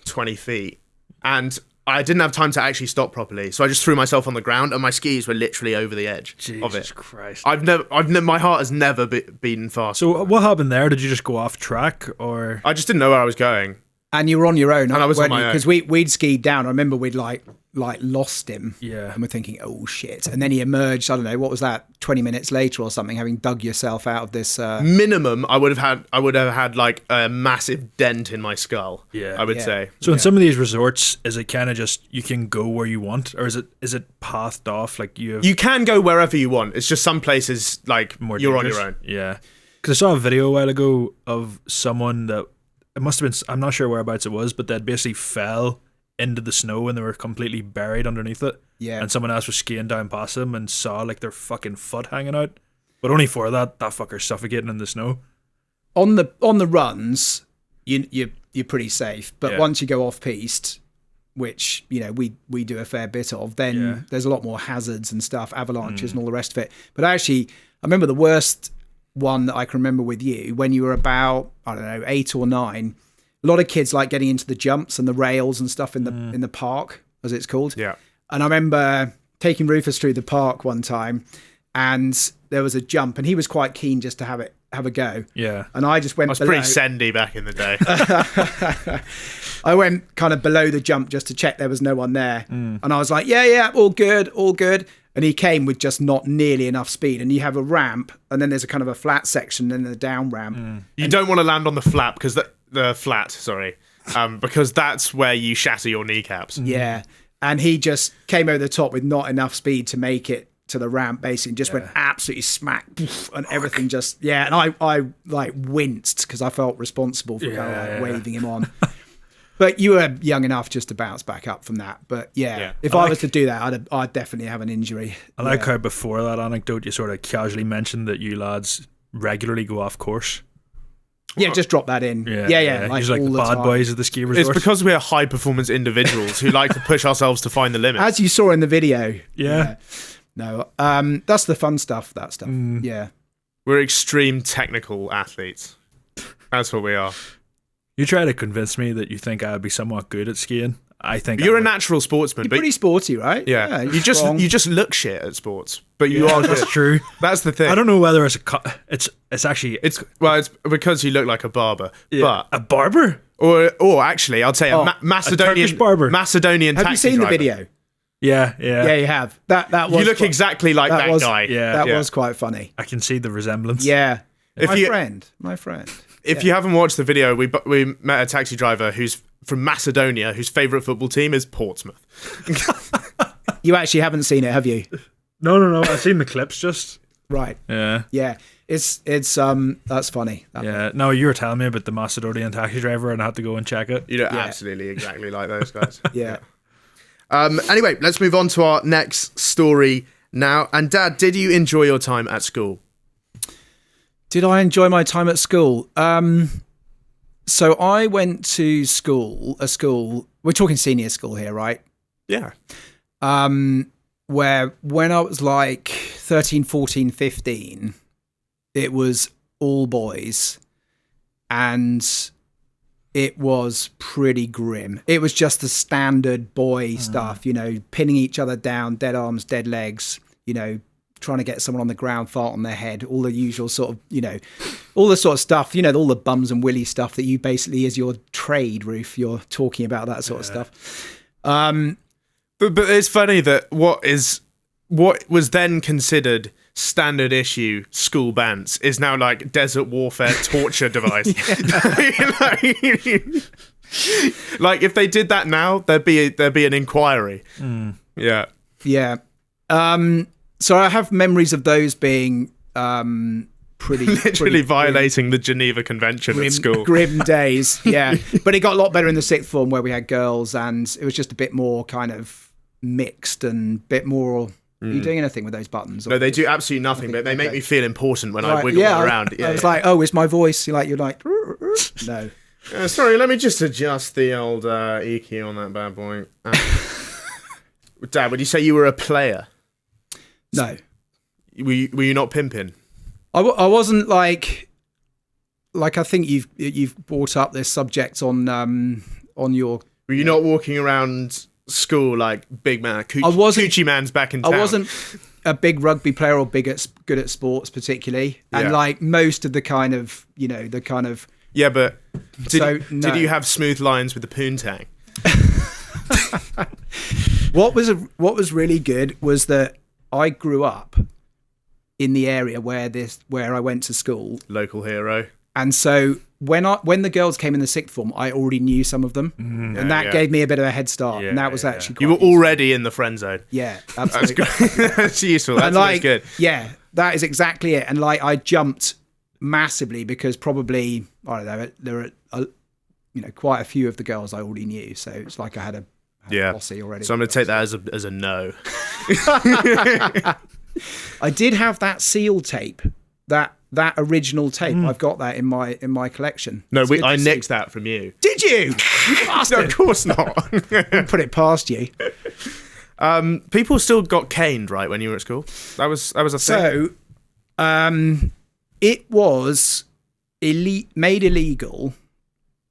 20 feet, and I didn't have time to actually stop properly, so I just threw myself on the ground, and my skis were literally over the edge of it. Jesus Christ! I've never, my heart has never beaten fast. So what happened there? Did you just go off track, or I just didn't know where I was going? And you were on your own, and I was on my own because we'd skied down. I remember we'd like lost him. Yeah. And we're thinking, oh shit. And then he emerged, I don't know, what was that, 20 minutes later or something, having dug yourself out of this minimum, I would have had like a massive dent in my skull. Yeah. I would say. So in some of these resorts, is it kind of just you can go where you want, or is it pathed off like you can go wherever you want. It's just some places like more you're dangerous? on your own. Yeah. Because I saw a video a while ago of someone that, it must have been, I'm not sure whereabouts it was, but they'd basically fell into the snow and they were completely buried underneath it. Yeah. And someone else was skiing down past them and saw like their fucking foot hanging out. But only for that fucker's suffocating in the snow. On the runs, you're pretty safe. But once you go off piste, which we do a fair bit of, then there's a lot more hazards and stuff, avalanches and all the rest of it. But actually, I remember the worst one that I can remember with you when you were about, I don't know, 8 or 9. A lot of kids like getting into the jumps and the rails and stuff in the park, as it's called. Yeah. And I remember taking Rufus through the park one time, and there was a jump, and he was quite keen just to have a go. Yeah. And I just went. I was below. pretty sendy back in the day. I went kind of below the jump just to check there was no one there, and I was like, yeah, all good. And he came with just not nearly enough speed. And you have a ramp, and then there's a kind of a flat section, and then a down ramp. You don't want to land on the flat because because that's where you shatter your kneecaps. Yeah. And he just came over the top with not enough speed to make it to the ramp, basically, and just went absolutely smack, and everything just, and I like winced because I felt responsible for kind of waving him on. But you were young enough just to bounce back up from that. But if I was to do that, I'd definitely have an injury. I like how before that anecdote, you sort of casually mentioned that you lads regularly go off course. Yeah, just drop that in. Yeah. Like all the bad time. boys of the ski resort. It's because we're high performance individuals who like to push ourselves to find the limit. As you saw in the video. Yeah. No, that's the fun stuff. That stuff. Yeah. We're extreme technical athletes. That's what we are. You try to convince me that you think I'd be somewhat good at skiing. I think you're a natural sportsman. You're pretty sporty, right? Yeah. You just look shit at sports, but you are. That's true. That's the thing. I don't know whether it's it's because you look like a barber. Yeah. But a barber, or actually, I'd say a Macedonian Turkish barber. Macedonian. Have you seen the video? Yeah, you have. That was. You look exactly like that guy. Yeah, that was quite funny. I can see the resemblance. Yeah, my friend. If you haven't watched the video, we met a taxi driver who's from Macedonia, whose favourite football team is Portsmouth. You actually haven't seen it, have you? No. I've seen the clips just. Right. Yeah. It's that's funny. No, you were telling me about the Macedonian taxi driver, and I had to go and check it. You look absolutely exactly like those guys. Yeah. Anyway, let's move on to our next story now. And Dad, did you enjoy your time at school? Did I enjoy my time at school? So I went to a school, we're talking senior school here, right? Yeah. Where when I was like 13, 14, 15, it was all boys, and it was pretty grim. It was just the standard boy stuff, pinning each other down, dead arms, dead legs, trying to get someone on the ground, fart on their head, all the usual sort of, all the sort of stuff, all the bums and willy stuff that you basically is your trade, Roof. You're talking about that sort of stuff. But it's funny that what was then considered standard issue school bants is now like desert warfare torture device. Like if they did that now, there'd be an inquiry. Yeah. So I have memories of those being Literally violating the Geneva Convention at school. Grim days, yeah. But it got a lot better in the sixth form where we had girls, and it was just a bit more kind of mixed and a bit more. Are you doing anything with those buttons? No, they do absolutely nothing, but they make me feel important when I wiggle them around. I was like, oh, it's my voice. You're like, no. Sorry, let me just adjust the old EQ on that bad boy. Dad, would you say you were a player? No. Were you not pimping? I wasn't like I think you've brought up this subject on your. Were you not walking around school like big man? Coochie man's back in town. I wasn't a big rugby player or good at sports particularly, and like most of the kind of Yeah, but did you have smooth lines with the poontang? What was really good was that I grew up in the area where I went to school. Local hero. And so when the girls came in the sixth form, I already knew some of them, and that gave me a bit of a head start. And that was actually quite you were already in the friend zone. Yeah, absolutely. That's good. That's useful. That's always good. Yeah, that is exactly it. And like I jumped massively because probably I don't know there are quite a few of the girls I already knew, so it's like I had a posse already. So I'm going to take that as a no. I did have that seal tape, that original tape. I've got that in my collection. No, I nicked that from you. Did you? No, of course not. Put it past you. People still got caned, right, when you were at school? That was a thing. So, it was made illegal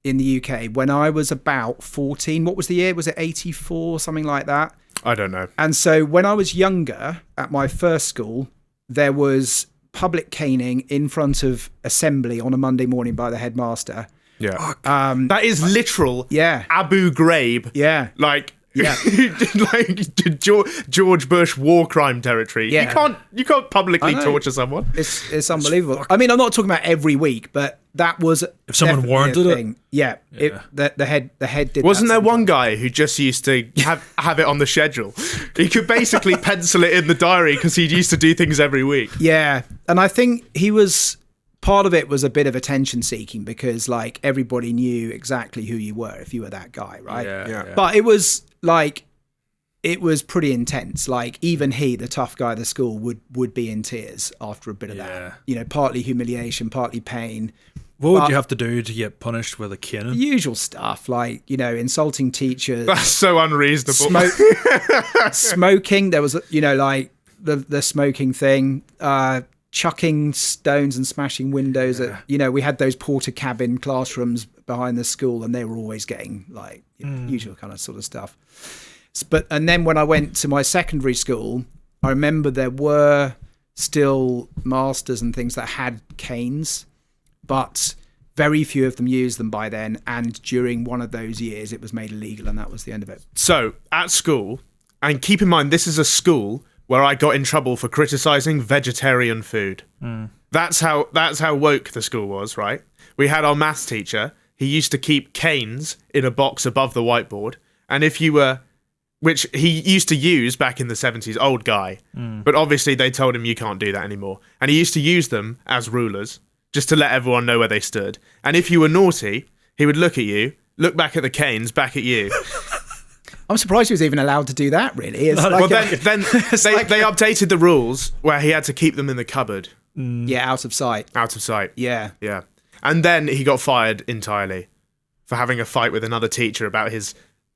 in the UK when I was about 14. What was the year? Was it 84, something like that? I don't know. And so when I was younger, at my first school, there was public caning in front of assembly on a Monday morning by the headmaster. Yeah. That is literal Abu Ghraib. Yeah. Like George Bush war crime territory. Yeah. You can't publicly torture someone. It's unbelievable. I mean, I'm not talking about every week, but that was if someone warranted it. Yeah. The head did. Wasn't there one guy who just used to have it on the schedule? He could basically pencil it in the diary because he used to do things every week. Yeah, and I think part of it was a bit of attention seeking because like everybody knew exactly who you were if you were that guy, right? Yeah. But it was pretty intense. Like even he, the tough guy at the school, would be in tears after a bit of that. Partly humiliation, partly pain. What would you have to do to get punished with a cane? The usual stuff, like, insulting teachers. That's so unreasonable. Smoking. There was, like the smoking thing. Chucking stones and smashing windows at, we had those porter cabin classrooms behind the school and they were always getting like usual kind of sort of stuff. And then when I went to my secondary school, I remember there were still masters and things that had canes, but very few of them used them by then. And during one of those years, it was made illegal and that was the end of it. So at school, and keep in mind, this is a school where I got in trouble for criticising vegetarian food. That's how woke the school was, right? We had our maths teacher. He used to keep canes in a box above the whiteboard. And if you were, which he used to use back in the 70s, old guy. But obviously they told him you can't do that anymore. And he used to use them as rulers, just to let everyone know where they stood. And if you were naughty, he would look at you, look back at the canes, back at you. I'm surprised he was even allowed to do that, really. It's then they updated the rules where he had to keep them in the cupboard. Yeah, out of sight. Out of sight. Yeah. Yeah. And then he got fired entirely for having a fight with another teacher about his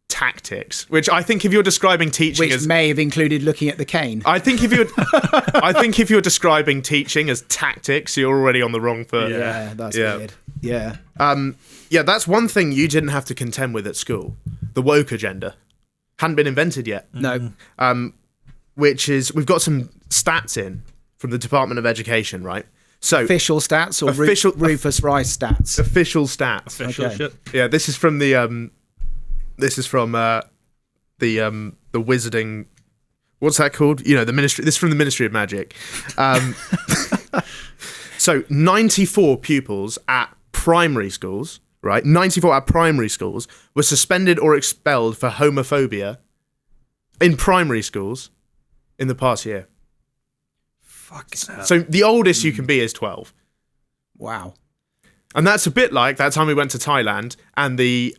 tactics, which I think if you're describing teaching which may have included looking at the cane. I think if you're describing teaching as tactics, you're already on the wrong foot. Yeah, that's weird. Yeah. That's one thing you didn't have to contend with at school. The woke agenda hadn't been invented yet. No. Which is, we've got some stats in from the Department of Education, right? So official stats or Rufus Rice stats? Official stats. Official shit. Yeah, this is from the wizarding. What's that called? The ministry. This is from the Ministry of Magic. So 94 pupils at primary schools, right? 94 at primary schools were suspended or expelled for homophobia in primary schools in the past year. Fucking hell. So the oldest you can be is 12. Wow. And that's a bit like that time we went to Thailand and the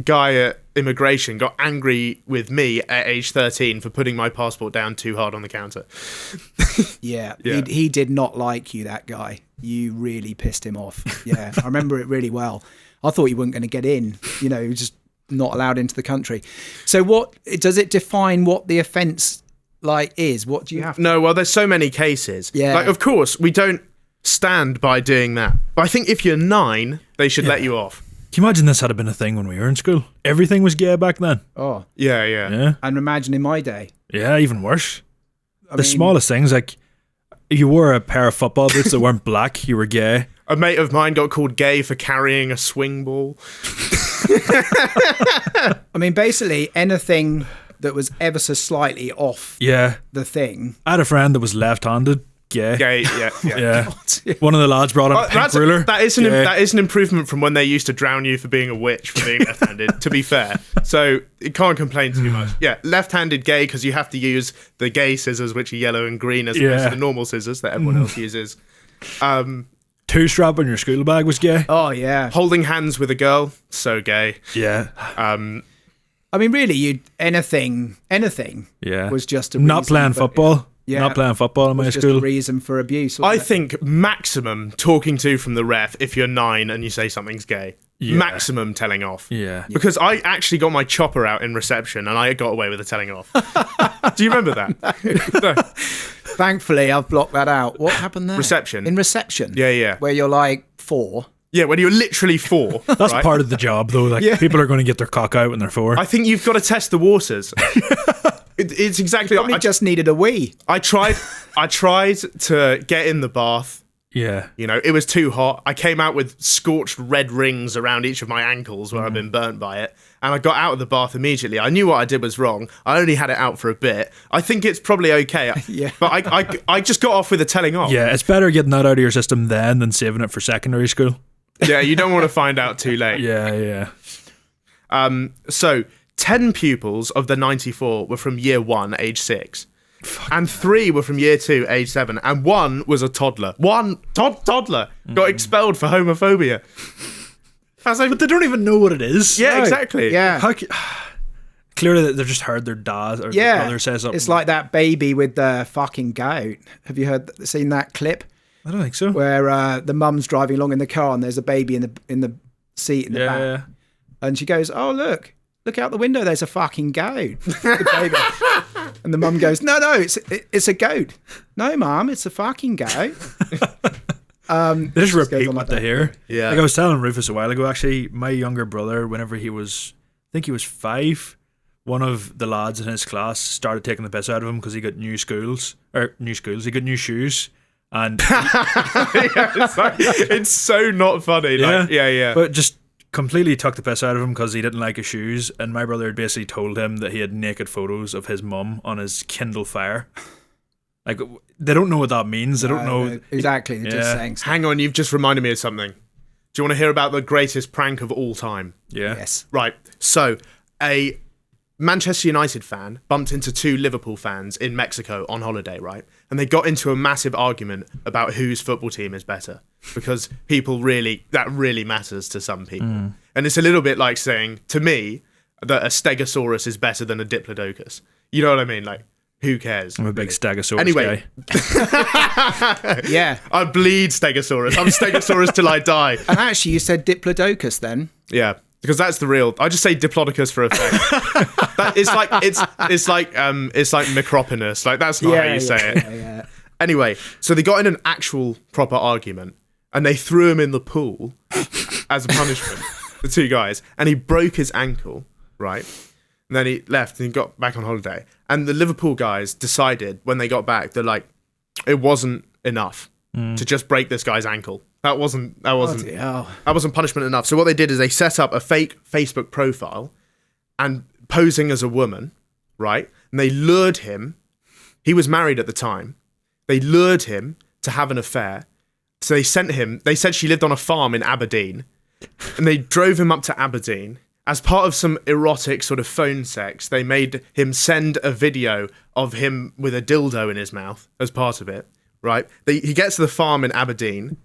guy at immigration got angry with me at age 13 for putting my passport down too hard on the counter. Yeah. Yeah. He did not like you, that guy. You really pissed him off. Yeah. I remember it really well. I thought you weren't going to get in. You know, you were just not allowed into the country. So what does it define what the offence like is? What do you have to... No, well, there's so many cases. Yeah. Like, of course, we don't stand by doing that. But I think if you're 9, they should let you off. Can you imagine this had been a thing when we were in school? Everything was gay back then. Oh. Yeah. Yeah. And imagine in my day. Yeah, even worse. I The mean, smallest things, like you wore a pair of football boots that weren't black, you were gay. A mate of mine got called gay for carrying a swing ball. I mean, basically anything that was ever so slightly off Yeah. the thing. I had a friend that was left-handed, gay. Gay, yeah. Yeah. One of the lads brought in a pink ruler. That is an improvement from when they used to drown you for being a witch for being left-handed, to be fair. So you can't complain too much. Yeah, left-handed gay because you have to use the gay scissors, which are yellow and green, as opposed to the normal scissors that everyone else uses. Two-strap on your school bag was gay. Oh, yeah. Holding hands with a girl, so gay. Yeah. I mean, really, anything Yeah. was just a Not reason playing for- football. Yeah. Not playing football in my was just school. a reason for abuse. I wasn't it? think maximum talking to from the ref if you're 9 and you say something's gay. Yeah. Maximum telling off. Yeah. Because I actually got my chopper out in reception and I got away with the telling off. Do you remember that? No. Thankfully, I've blocked that out. What happened there? Reception. In reception? Yeah. Where you're like 4. Yeah, when you're literally 4. That's right? part of the job, though. Like, people are going to get their cock out when they're 4. I think you've got to test the waters. It's exactly. Probably just needed a wee. I tried to get in the bath. Yeah. You know, it was too hot. I came out with scorched red rings around each of my ankles where I've been burnt by it. And I got out of the bath immediately. I knew what I did was wrong. I only had it out for a bit. I think it's probably okay. Yeah. But I just got off with a telling off. Yeah, it's better getting that out of your system then than saving it for secondary school. Yeah, you don't want to find out too late. Yeah. So 10 pupils of the 94 were from year 1, age 6. And 3 were from year 2, age 7. And 1 was a toddler. Toddler got expelled for homophobia. I was like, But they don't even know what it is. yeah, Right. exactly. Yeah. Clearly, they've just heard their dad or their brother say something. It's like that baby with the fucking gout. Have you seen that clip I don't think so. where the mum's driving along in the car and there's a baby in the seat in the back, and she goes, "Oh look out the window. There's a fucking goat." The baby. And the mum goes, "No, it's a goat. No, mum, it's a fucking goat." They just goes repeat on what like they that. hear. Yeah. Like I was telling Rufus a while ago, actually, my younger brother, whenever he was, I think he was 5, one of the lads in his class started taking the piss out of him because he got new shoes. And It's so not funny. Like, yeah. But just completely took the piss out of him because he didn't like his shoes. And my brother had basically told him that he had naked photos of his mum on his Kindle Fire. Like, they don't know what that means. They don't know. Exactly. They're just saying stuff. Hang on, you've just reminded me of something. Do you want to hear about the greatest prank of all time? Yeah. Yes. Right. So, a Manchester United fan bumped into 2 Liverpool fans in Mexico on holiday, right? And they got into a massive argument about whose football team is better because that really matters to some people. And it's a little bit like saying to me that a Stegosaurus is better than a Diplodocus. You know what I mean? Like, who cares? I'm a big Stegosaurus Anyway. guy. Yeah. I bleed Stegosaurus. I'm Stegosaurus till I die. And actually, you said Diplodocus then. Yeah. Because that's the real. I just say Diplodocus for effect. It's like Microponus. Like that's not how you say it. Yeah. Anyway, so they got in an actual proper argument, and they threw him in the pool as a punishment. The 2 guys, and he broke his ankle, right? And then he left and he got back on holiday. And the Liverpool guys decided when they got back, they're like, it wasn't enough to just break this guy's ankle. That wasn't punishment enough. So what they did is they set up a fake Facebook profile and posing as a woman, right? And they lured him. He was married at the time. They lured him to have an affair. So they said she lived on a farm in Aberdeen, and they drove him up to Aberdeen. As part of some erotic sort of phone sex, they made him send a video of him with a dildo in his mouth as part of it, right? He gets to the farm in Aberdeen.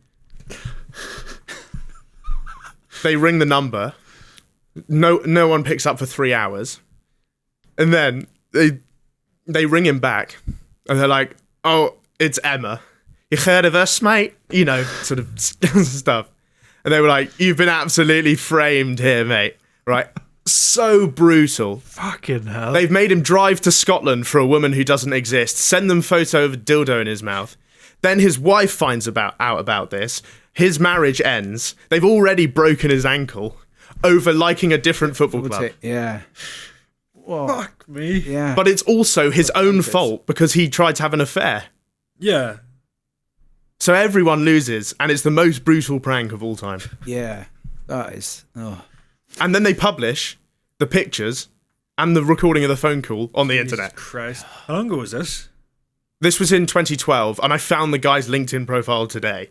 They ring the number. No one picks up for 3 hours. And then they ring him back. And they're like, oh, it's Emma. You heard of us, mate? You know, sort of stuff. And they were like, you've been absolutely framed here, mate. Right? So brutal. Fucking hell. They've made him drive to Scotland for a woman who doesn't exist, send them photo of a dildo in his mouth. Then his wife finds out about this. His marriage ends. They've already broken his ankle over liking a different football club. Yeah. Whoa. Fuck me. Yeah. But it's also his own fault because he tried to have an affair. Yeah. So everyone loses, and it's the most brutal prank of all time. Yeah. That is... Oh. And then they publish the pictures and the recording of the phone call on the Jesus internet. Christ. How long ago was this? This was in 2012, and I found the guy's LinkedIn profile today.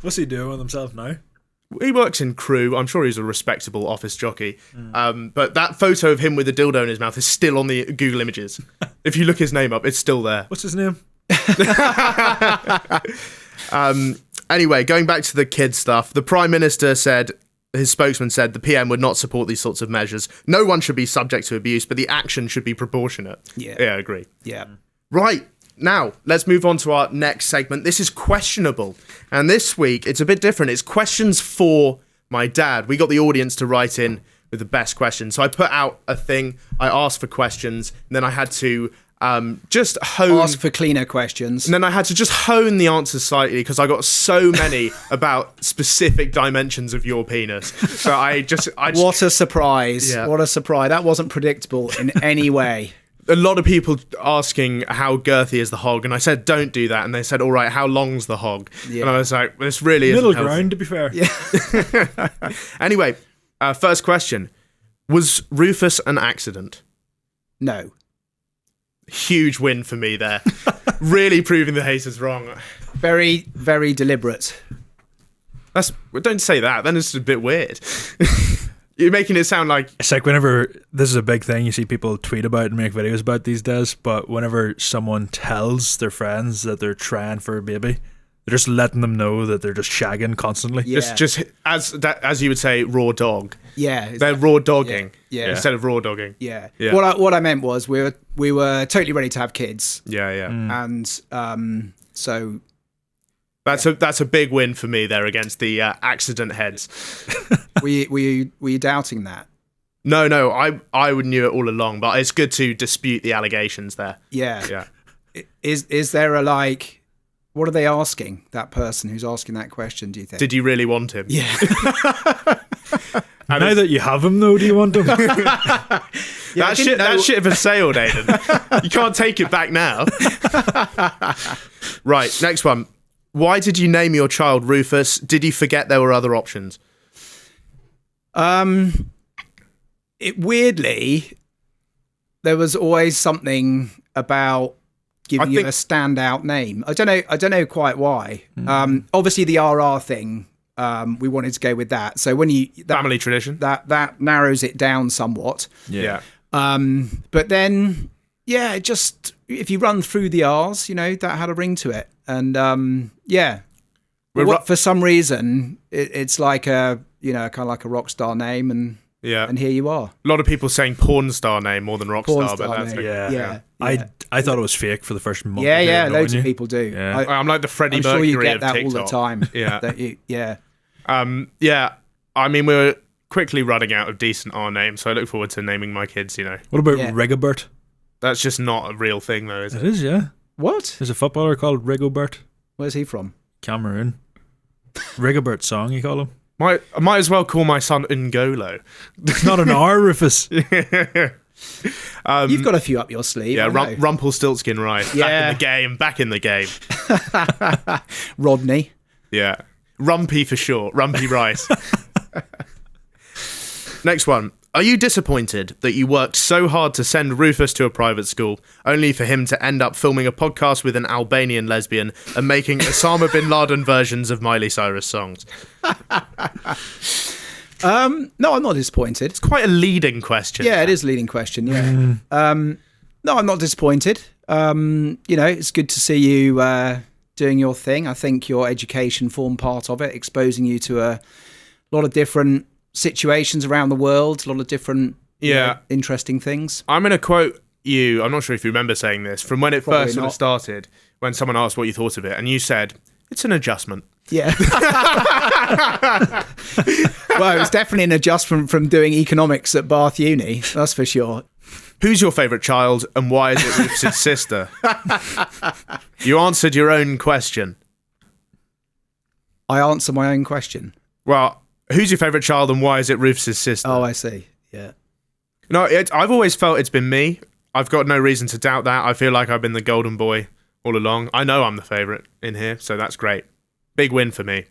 What's he doing with himself now? He works in crew. I'm sure he's a respectable office jockey. But that photo of him with a dildo in his mouth is still on the Google Images. If you look his name up, it's still there. What's his name? Anyway, going back to the kid stuff, the Prime Minister said, his spokesman said, the PM would not support these sorts of measures. No one should be subject to abuse, but the action should be proportionate. Yeah. Yeah, I agree. Yeah. Right. Now, let's move on to our next segment. This is questionable. And this week, it's a bit different. It's questions for my dad. We got the audience to write in with the best questions. So I put out a thing. I asked for questions. And then I had to just hone... Ask for cleaner questions. And then I had to just hone the answers slightly because I got so many about specific dimensions of your penis. So I just What a surprise. Yeah. What a surprise. That wasn't predictable in any way. a lot of people asking how girthy is the hog, and I said don't do that, and they said all right, how long's the hog? Yeah. And I was like, this really Middle isn't ground, to be fair. Yeah. Anyway, first question: was Rufus an accident? No. Huge win for me there. Really proving the haters wrong. Very, very deliberate. Don't say that. Then it's a bit weird. You're making it sound like It's like whenever this is a big thing you see people tweet about and make videos about these days, but whenever someone tells their friends that they're trying for a baby, they're just letting them know that they're just shagging constantly. Yeah. just as you would say, raw dog. Yeah. They're raw dogging Yeah. instead of raw dogging. Yeah. Yeah. What I meant was we were totally ready to have kids, Yeah, yeah. and so That's a big win for me there against the accident heads. were you doubting that? No, I would knew it all along, but it's good to dispute the allegations there. Yeah. Yeah. Is there a like? What are they asking? That person who's asking that question, do you think? Did you really want him? Yeah. Now that you have him, though, do you want him? That shit have sailed, Aidan. You can't take it back now. Right, next one. Why did you name your child Rufus? Did you forget there were other options? Weirdly, there was always something about giving you a standout name. I don't know quite why. Obviously the RR thing, we wanted to go with that. So when Family tradition. that narrows it down somewhat. Yeah. But then it just if you run through the R's, that had a ring to it. And for some reason it's like a kind of like a rock star name, and here you are. A lot of people saying porn star name more than rock Porn star, star but that's name. okay. Yeah. I thought it was fake for the first month. Loads of people do. Yeah. I'm like the Freddie I'm sure Mercury you get of that TikTok. all the time. Yeah. I mean, we're quickly running out of decent R names, so I look forward to naming my kids. What about Rigobert? That's just not a real thing, though, is it? It is, yeah. What? There's a footballer called Rigobert. Where's he from? Cameroon. Rigobert song, you call him. I might as well call my son Ngolo. It's not an R, Rufus. You've got a few up your sleeve. Yeah, I know. Rumpelstiltskin, right? Yeah. Back in the game. Rodney. Yeah. Rumpy for short. Rumpy Rice. Next one. Are you disappointed that you worked so hard to send Rufus to a private school, only for him to end up filming a podcast with an Albanian lesbian and making Osama bin Laden versions of Miley Cyrus songs? No, I'm not disappointed. It's quite a leading question. Yeah, it is a leading question. Yeah. No, I'm not disappointed. It's good to see you doing your thing. I think your education formed part of it, exposing you to a lot of different situations around the world, a lot of different interesting things. I'm going to quote you, I'm not sure if you remember saying this, from when it Probably first sort not. of started, when someone asked what you thought of it, and you said, it's an adjustment. Yeah. Well, it's definitely an adjustment from doing economics at Bath Uni, that's for sure. Who's your favourite child, and why is it Rufus' sister? You answered your own question. I answer my own question. Well, who's your favourite child, and why is it Rufus' sister? Oh, I see. Yeah. No, I've always felt it's been me. I've got no reason to doubt that. I feel like I've been the golden boy all along. I know I'm the favourite in here, so that's great. Big win for me.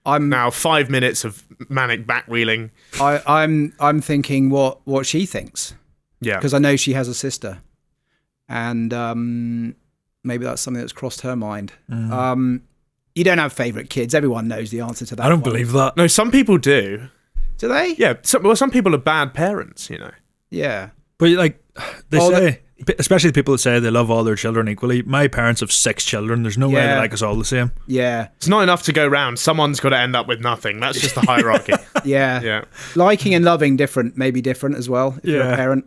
I'm Now 5 minutes of manic backwheeling. I'm thinking what she thinks, Yeah. because I know she has a sister, and maybe that's something that's crossed her mind. You don't have favourite kids. Everyone knows the answer to that. I don't one. believe that. No, some people do. Do they? Yeah. Some people are bad parents, you know. Yeah. But like they Oh, say, especially the people that say they love all their children equally. My parents have 6 children. There's no way they Yeah. like us all the same. Yeah. It's not enough to go round. Someone's got to end up with nothing. That's just the hierarchy. Yeah. Yeah. Liking and loving maybe different as well, if you're a Yeah. parent.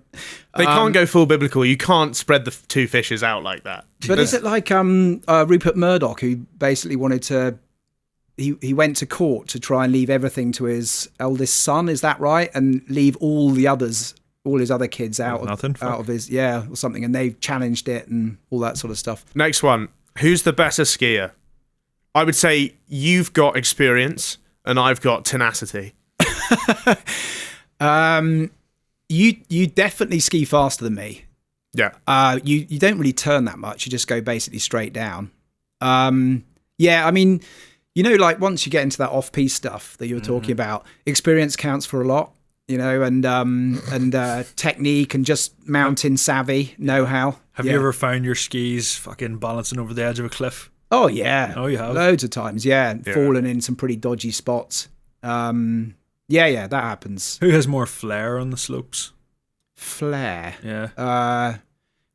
They can't go full biblical. You can't spread the two fishes out like that. But is it like Rupert Murdoch, who basically wanted to... He went to court to try and leave everything to his eldest son, is that right? And leave all his other kids out of his, or something. And they've challenged it and all that sort of stuff. Next one. Who's the better skier? I would say you've got experience and I've got tenacity. You definitely ski faster than me. Yeah. You don't really turn that much. You just go basically straight down. I mean, like once you get into that off-piste stuff that you were talking about, experience counts for a lot, and technique and just mountain savvy, know-how. Have you ever found your skis fucking balancing over the edge of a cliff? Oh, yeah. Oh, you have? Loads of times, fallen in some pretty dodgy spots. That happens. Who has more flair on the slopes? Flair. Yeah.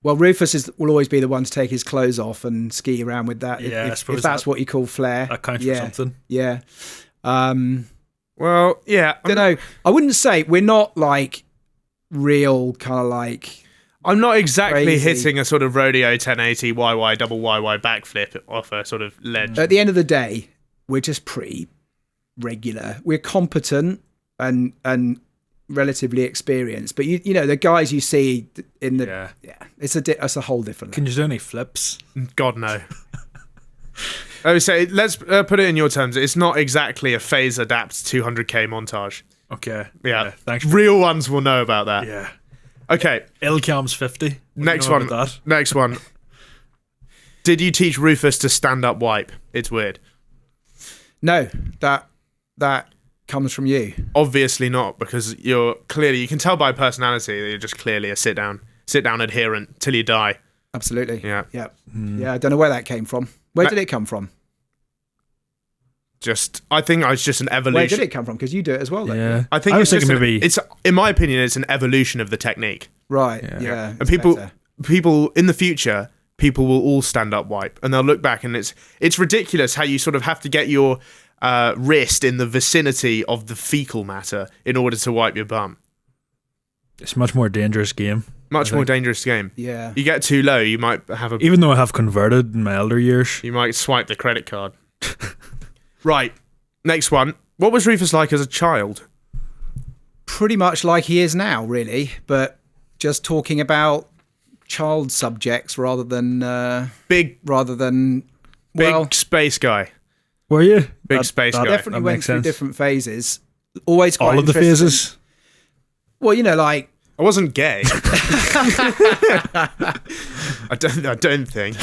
Well, Rufus will always be the one to take his clothes off and ski around with that. Yeah, I if suppose that's what you call flair. That counts for something. Yeah. Well, yeah. I don't know. I wouldn't say we're not like real kind of like... I'm not exactly crazy. hitting a sort of rodeo 1080 YY double YY backflip off a sort of ledge. At the end of the day, we're just pretty regular. We're competent and relatively experienced, but you know the guys you see in the it's a whole different. Can you do any flips? God no. I would say let's put it in your terms. It's not exactly a phase adapt 200k montage. Okay. Yeah. Thanks. Real ones will know about that. Yeah. Okay. Ilcam's 50. What Next do you know one. about that? Next one. Did you teach Rufus to stand up wipe? It's weird. No, that comes from you. Obviously not, because you can tell by personality that you're just clearly a sit down adherent till you die. Absolutely. Yeah. Yeah. Yeah. I don't know where that came from. Where did it come from? I think it's just an evolution. Where did it come from? Because you do it as well, don't you? Yeah. I think I was it's thinking just maybe. it's in my opinion, it's an evolution of the technique. Right. Yeah. Yeah. And it's better. people in the future, people will all stand up wipe, and they'll look back, and it's ridiculous how you sort of have to get your wrist in the vicinity of the fecal matter in order to wipe your bum. It's a much more dangerous game. Much more dangerous game. Yeah. You get too low, you might have Even though I have converted in my elder years. you might swipe the credit card. Right. Next one. What was Rufus like as a child? Pretty much like he is now, really, but just talking about child subjects rather than Big space guy. Were you? Big space guy. definitely That went makes through sense. different phases. Always quite All of the interesting. phases? Well, like I wasn't gay. I don't think.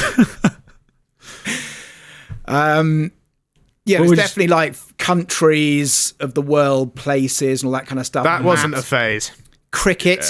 yeah, What it's would you- definitely like countries of the world, places, and all that kind of stuff. That wasn't a Maps. phase. Cricket,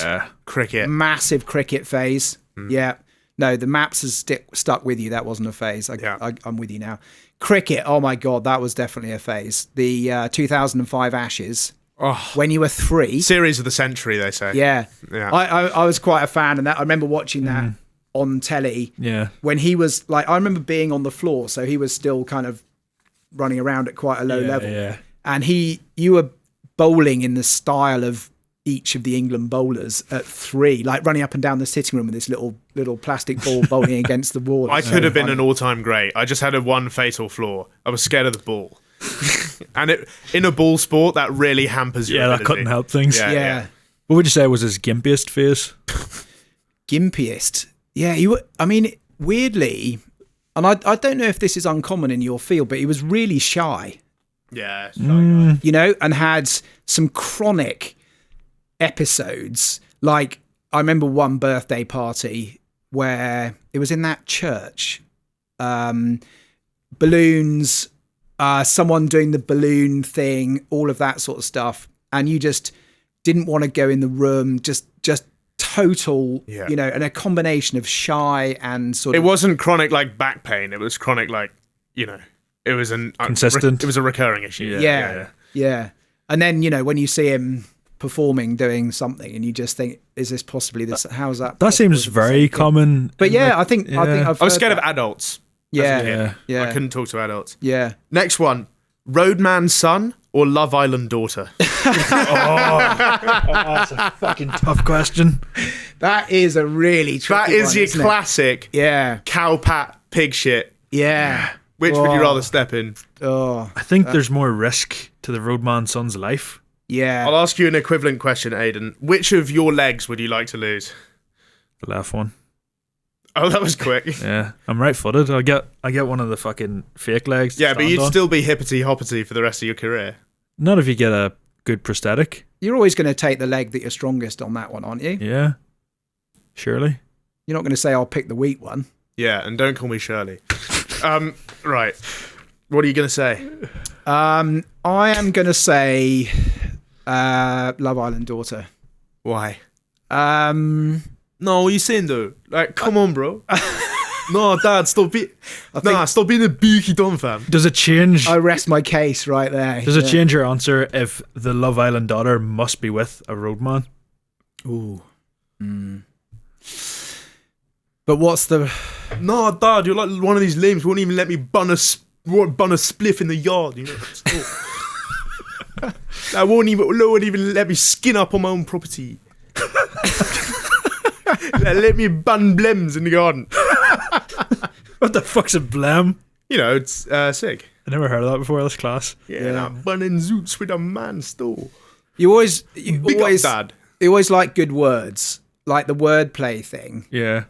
Cricket. massive cricket phase. Yeah, no, the maps has stuck with you. That wasn't a phase. I'm with you now. Cricket, oh my god, that was definitely a phase. The 2005 Ashes. Oh, When you were 3. series of the century, they say. Yeah. Yeah. I was quite a fan, and that I remember watching that on telly. Yeah. When he was like, I remember being on the floor, so he was still kind of running around at quite a low level. Yeah. And you were bowling in the style of each of the England bowlers at 3, like running up and down the sitting room with this little plastic ball bowling against the wall. I could have been an all-time great. I just had one fatal flaw. I was scared of the ball. And in a ball sport, that really hampers your ability. That couldn't help things. Yeah. What would you say was his gimpiest phase? Gimpiest? Yeah, weirdly, and I don't know if this is uncommon in your field, but he was really shy. Yeah. And had some chronic episodes. Like, I remember one birthday party where it was in that church. Balloons, someone doing the balloon thing, all of that sort of stuff. And you just didn't want to go in the room, just total, and a combination of shy and sort of... It wasn't chronic like back pain. It was chronic like, it was consistent. It was a recurring issue. Yeah. And then, when you see him performing, doing something, and you just think, is this possibly this? How's that? That seems very common. But I think I was scared of adults. Yeah. I couldn't talk to adults. Yeah. Next one, Roadman's son or Love Island daughter? That's a fucking tough question. That is a really tricky That is one, your isn't classic cow pat pig shit. it? Yeah. Which would you rather step in? Oh. I think there's more risk to the roadman's son's life. Yeah. I'll ask you an equivalent question, Aidan. Which of your legs would you like to lose? The left one. Oh, that was quick. Yeah, I'm right-footed. I get one of the fucking fake legs. Yeah, but you'd on. still be hippity-hoppity for the rest of your career. Not if you get a good prosthetic. You're always going to take the leg that you're strongest on that one, aren't you? Yeah, surely. You're not going to say, I'll pick the weak one. Yeah, and don't call me Shirley. Right. What are you going to say? I am going to say Love Island daughter. Why? No, what are you saying though? Like, come on, bro. No, Dad, stop being a beaky dumb fam. Does it change? I rest my case right there. Does it change your answer if the Love Island daughter must be with a roadman? Ooh. But what's the... No, Dad, you're like one of these limbs who won't even let me bun a spliff in the yard, I won't even let me skin up on my own property. Let me bun blems in the garden. What the fuck's a blem? It's sick. I never heard of that before this class. Yeah. I'm bunning zoots with a man store. You always Dad. You always like good words, like the wordplay thing. Yeah.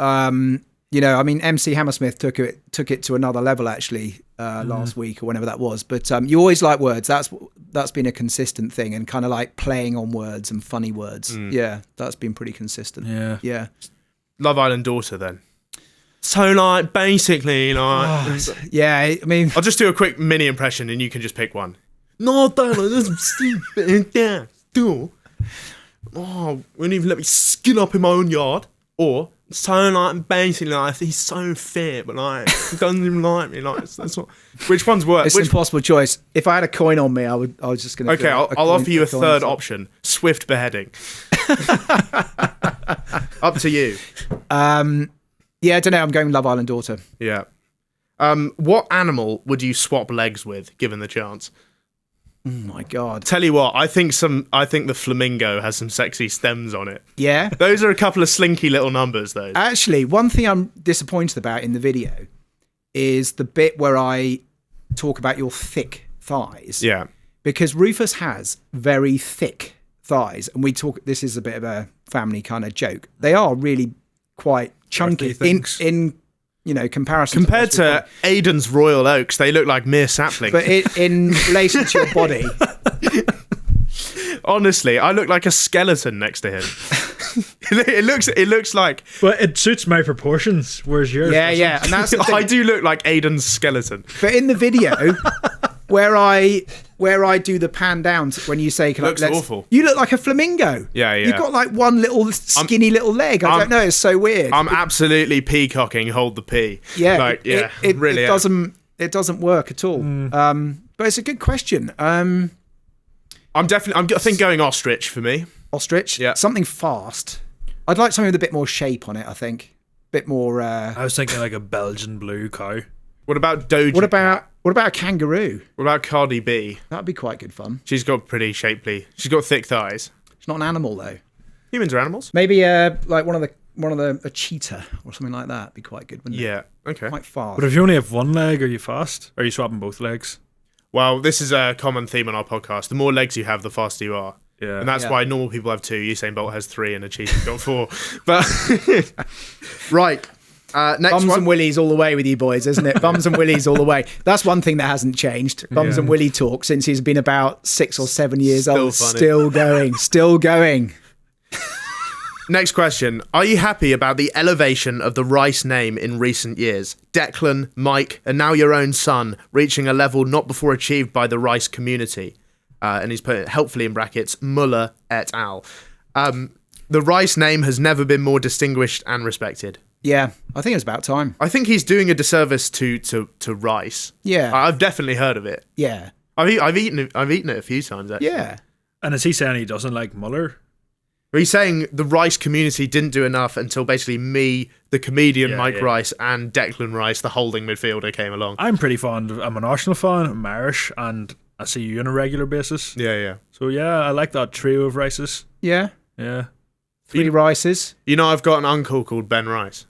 MC Hammersmith took it to another level actually last week or whenever that was. But you always like words. That's been a consistent thing, and kind of like playing on words and funny words. Yeah, that's been pretty consistent. Yeah. Love Island daughter then. So like basically yeah. I mean, I'll just do a quick mini impression and you can just pick one. No, Dad, that's stupid. Yeah, do. Oh, won't even let me skin up in my own yard. Or so like basically like he's so fit, but like he doesn't even like me. Like that's what. Which one's worse? It's an impossible choice. If I had a coin on me, I was just gonna. Okay, I'll offer you a third option: swift beheading. Up to you. Yeah, I don't know. I'm going Love Island daughter. Yeah. What animal would you swap legs with, given the chance? Oh my God. Tell you what, I think the flamingo has some sexy stems on it. Yeah. Those are a couple of slinky little numbers, though. Actually, one thing I'm disappointed about in the video is the bit where I talk about your thick thighs. Yeah. Because Rufus has very thick thighs, and this is a bit of a family kind of joke. They are really quite chunky in comparison. Compared to Aidan's Royal Oaks, they look like mere saplings. But in relation to your body, honestly, I look like a skeleton next to him. It looks like. But it suits my proportions, whereas yours. Yeah, and that's the thing. I do look like Aidan's skeleton. But in the video, where I do the pan down when you say, looks awful. You look like a flamingo. Yeah. You've got like one little skinny little leg. I don't know. It's so weird. I'm absolutely peacocking. Hold the pea. Yeah. It really it doesn't work at all. But it's a good question. I think going ostrich for me. Ostrich. Yeah. Something fast. I'd like something with a bit more shape on it, I think. bit more. I was thinking like a Belgian blue cow. What about Doja? What about a kangaroo? What about Cardi B? That'd be quite good fun. She's got pretty shapely. She's got thick thighs. It's not an animal though. Humans are animals. Maybe like a cheetah or something like that. Would be quite good, wouldn't it? Yeah. Okay. Quite fast. But if you only have one leg, are you fast? Or are you swapping both legs? Well, this is a common theme on our podcast. The more legs you have, the faster you are. Yeah. And that's why normal people have 2. Usain Bolt has 3 and a cheetah's got 4. But right. Next Bums one. and willies all the way with you boys, isn't it? Bums and willies all the way. That's one thing that hasn't changed. Bums and willy talk since he's been about 6 or 7 years old. funny. Still going. Next question. Are you happy about the elevation of the Rice name in recent years? Declan, Mike, and now your own son, reaching a level not before achieved by the Rice community. And he's put it helpfully in brackets, Muller et al. The Rice name has never been more distinguished and respected. Yeah, I think it's about time. I think he's doing a disservice to Rice. Yeah. I've definitely heard of it. Yeah. I've eaten it a few times, actually. Yeah. And is he saying he doesn't like Muller? He's saying the Rice community didn't do enough until basically me, the comedian Mike yeah. Rice, and Declan Rice, the holding midfielder, came along. I'm pretty fond of, I'm an Arsenal fan, I'm Irish, and I see you on a regular basis. Yeah. So yeah, I like that trio of Rices. Yeah. Yeah. 3 Rices. You know, I've got an uncle called Ben Rice.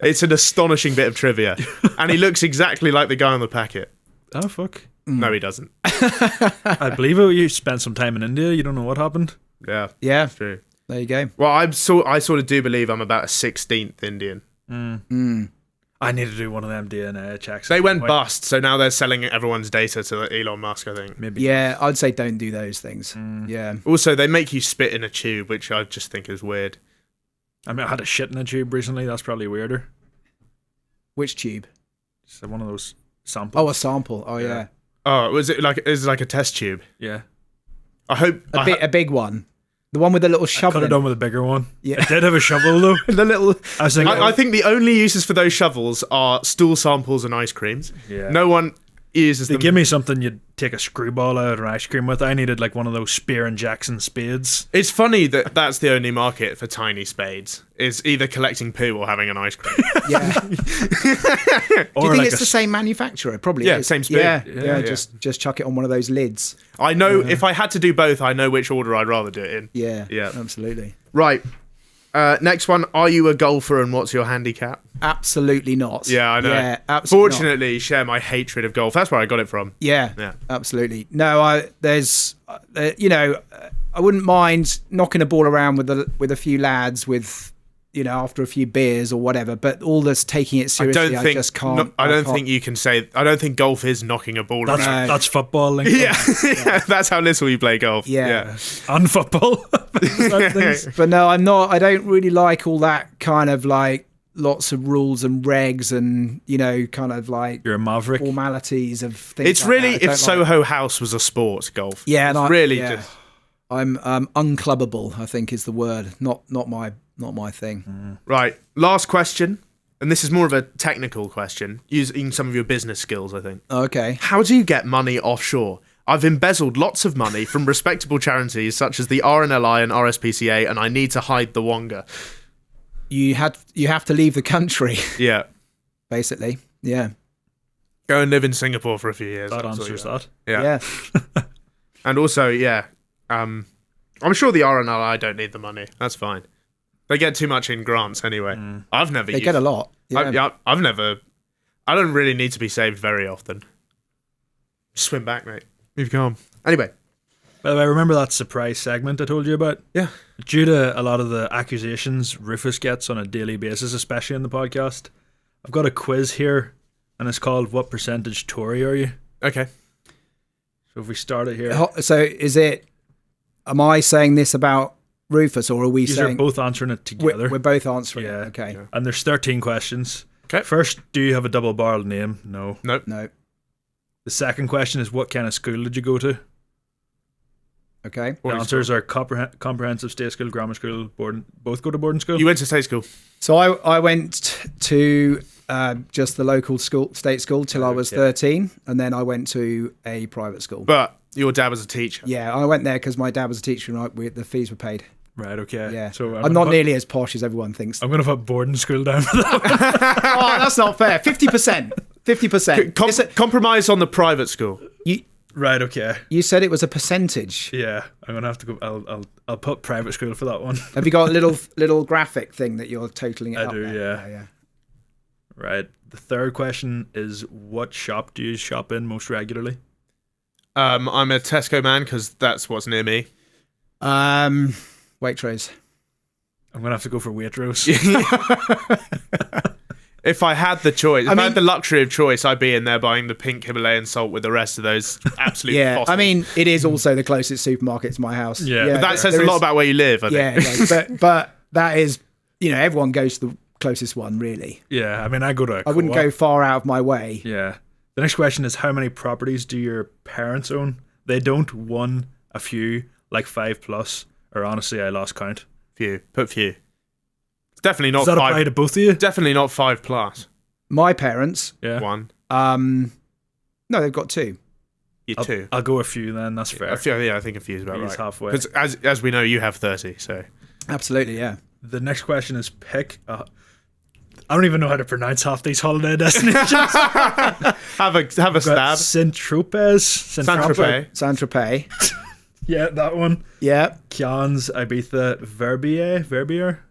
It's an astonishing bit of trivia. And he looks exactly like the guy on the packet. Oh, fuck. No, he doesn't. I believe it. You spent some time in India. You don't know what happened. Yeah. Yeah. True. There you go. Well, I sort of do believe I'm about a 16th Indian. I need to do one of them DNA checks. They went bust, so now they're selling everyone's data to Elon Musk, I think. Maybe. Yeah, I'd say don't do those things. Yeah. Also, they make you spit in a tube, which I just think is weird. I mean, I had a shit in a tube recently. That's probably weirder. Which tube? So one of those samples. Oh, a sample. Oh, yeah. Oh, is it like a test tube? Yeah. I hope A big one. The one with the little shovel. Could have done with a bigger one. Yeah. It did have a shovel though. the little. I was thinking, I think the only uses for those shovels are stool samples and ice creams. Yeah. No one uses they them. give me something you'd take a screwball out of an ice cream with. I needed like one of those Spear and Jackson spades. It's funny that that's the only market for tiny spades. Is either collecting poo or having an ice cream. Yeah. Do you think it's the same manufacturer? Probably. Yeah, is. same spade. Yeah. Just chuck it on one of those lids. I know if I had to do both, I know which order I'd rather do it in. Yeah. Yeah. Absolutely. Right. Next one. Are you a golfer and what's your handicap? Absolutely not. Yeah, I know. Yeah, absolutely. Fortunately, share my hatred of golf. That's where I got it from. Yeah. Yeah. Absolutely. No, I wouldn't mind knocking a ball around with a few lads after a few beers or whatever, but all this taking it seriously, I just can't. I don't think you can say. I don't think golf is knocking a ball around. That's football. Link. Yeah, that's how little you play golf. Yeah. And football. But no, I'm not. I don't really like all that kind of like lots of rules and regs and kind of like You're a maverick. formalities of things. It's like really that. I if don't like- Soho House was a sport, golf. Yeah, and it's just. I'm unclubbable, I think is the word. Not my thing. Right. Last question, and this is more of a technical question, using some of your business skills, I think. Okay. How do you get money offshore? I've embezzled lots of money from respectable charities such as the RNLI and RSPCA, and I need to hide the wonga. You have to leave the country, Yeah. basically. Yeah. Go and live in Singapore for a few years. That That's all answers you got. that. Yeah. And also, I'm sure the RNLI don't need the money. That's fine. They get too much in grants anyway. I've never. They get a lot. Yeah. I've never. I don't really need to be saved very often. Swim back, mate. You've gone. Anyway. By the way, remember that surprise segment I told you about? Yeah. Due to a lot of the accusations Rufus gets on a daily basis, especially in the podcast, I've got a quiz here, and it's called "What Percentage Tory Are You?" Okay. So if we start it here, So is it? Am I saying this about Rufus, or are we these saying are both answering it together. we're both answering? Yeah. It. Okay. Yeah. And there's 13 questions. Okay. First, do you have a double-barreled name? No. Nope. No. The second question is, what kind of school did you go to? Okay. The answers are comprehensive state school, grammar school, both go to boarding school. You went to state school. So I went to just the local state school till I was 13, and then I went to a private school. But your dad was a teacher. Yeah, I went there because my dad was a teacher and the fees were paid. Right, okay. Yeah. So I'm not nearly as posh as everyone thinks. I'm going to put boarding school down for that. Oh, that's not fair. 50%. 50%. Compromise on the private school. Right, okay. You said it was a percentage. Yeah, I'm going to have to go. I'll put private school for that one. Have you got a little graphic thing that you're totaling it I up do, there? yeah. Right. The third question is, what shop do you shop in most regularly? I'm a Tesco man because that's what's near me. Waitrose. I'm going to have to go for Waitrose. If I had the choice, if I had the luxury of choice, I'd be in there buying the pink Himalayan salt with the rest of those absolute fossils. I mean, it is also the closest supermarket to my house. Yeah. But that says a lot about where you live, I think. Yeah, but that is, everyone goes to the closest one, really. Yeah, I mean, I wouldn't go far out of my way. Yeah. The next question is, how many properties do your parents own? They don't. One, a few, like 5+, or honestly, I lost count. Few. Put few. It's definitely not Does that 5. apply to both of you? Definitely not 5+. My parents, Yeah. 1. no, they've got 2. You 2. I'll go a few then, that's fair. I think a few is about He's right. halfway. Because as we know, you have 30, so. Absolutely, yeah. The next question is I don't even know how to pronounce half these holiday destinations. Have a stab. Saint-Tropez. Saint-Tropez. Yeah, that one. Yeah. Cannes, Ibiza, Verbier, Verbier.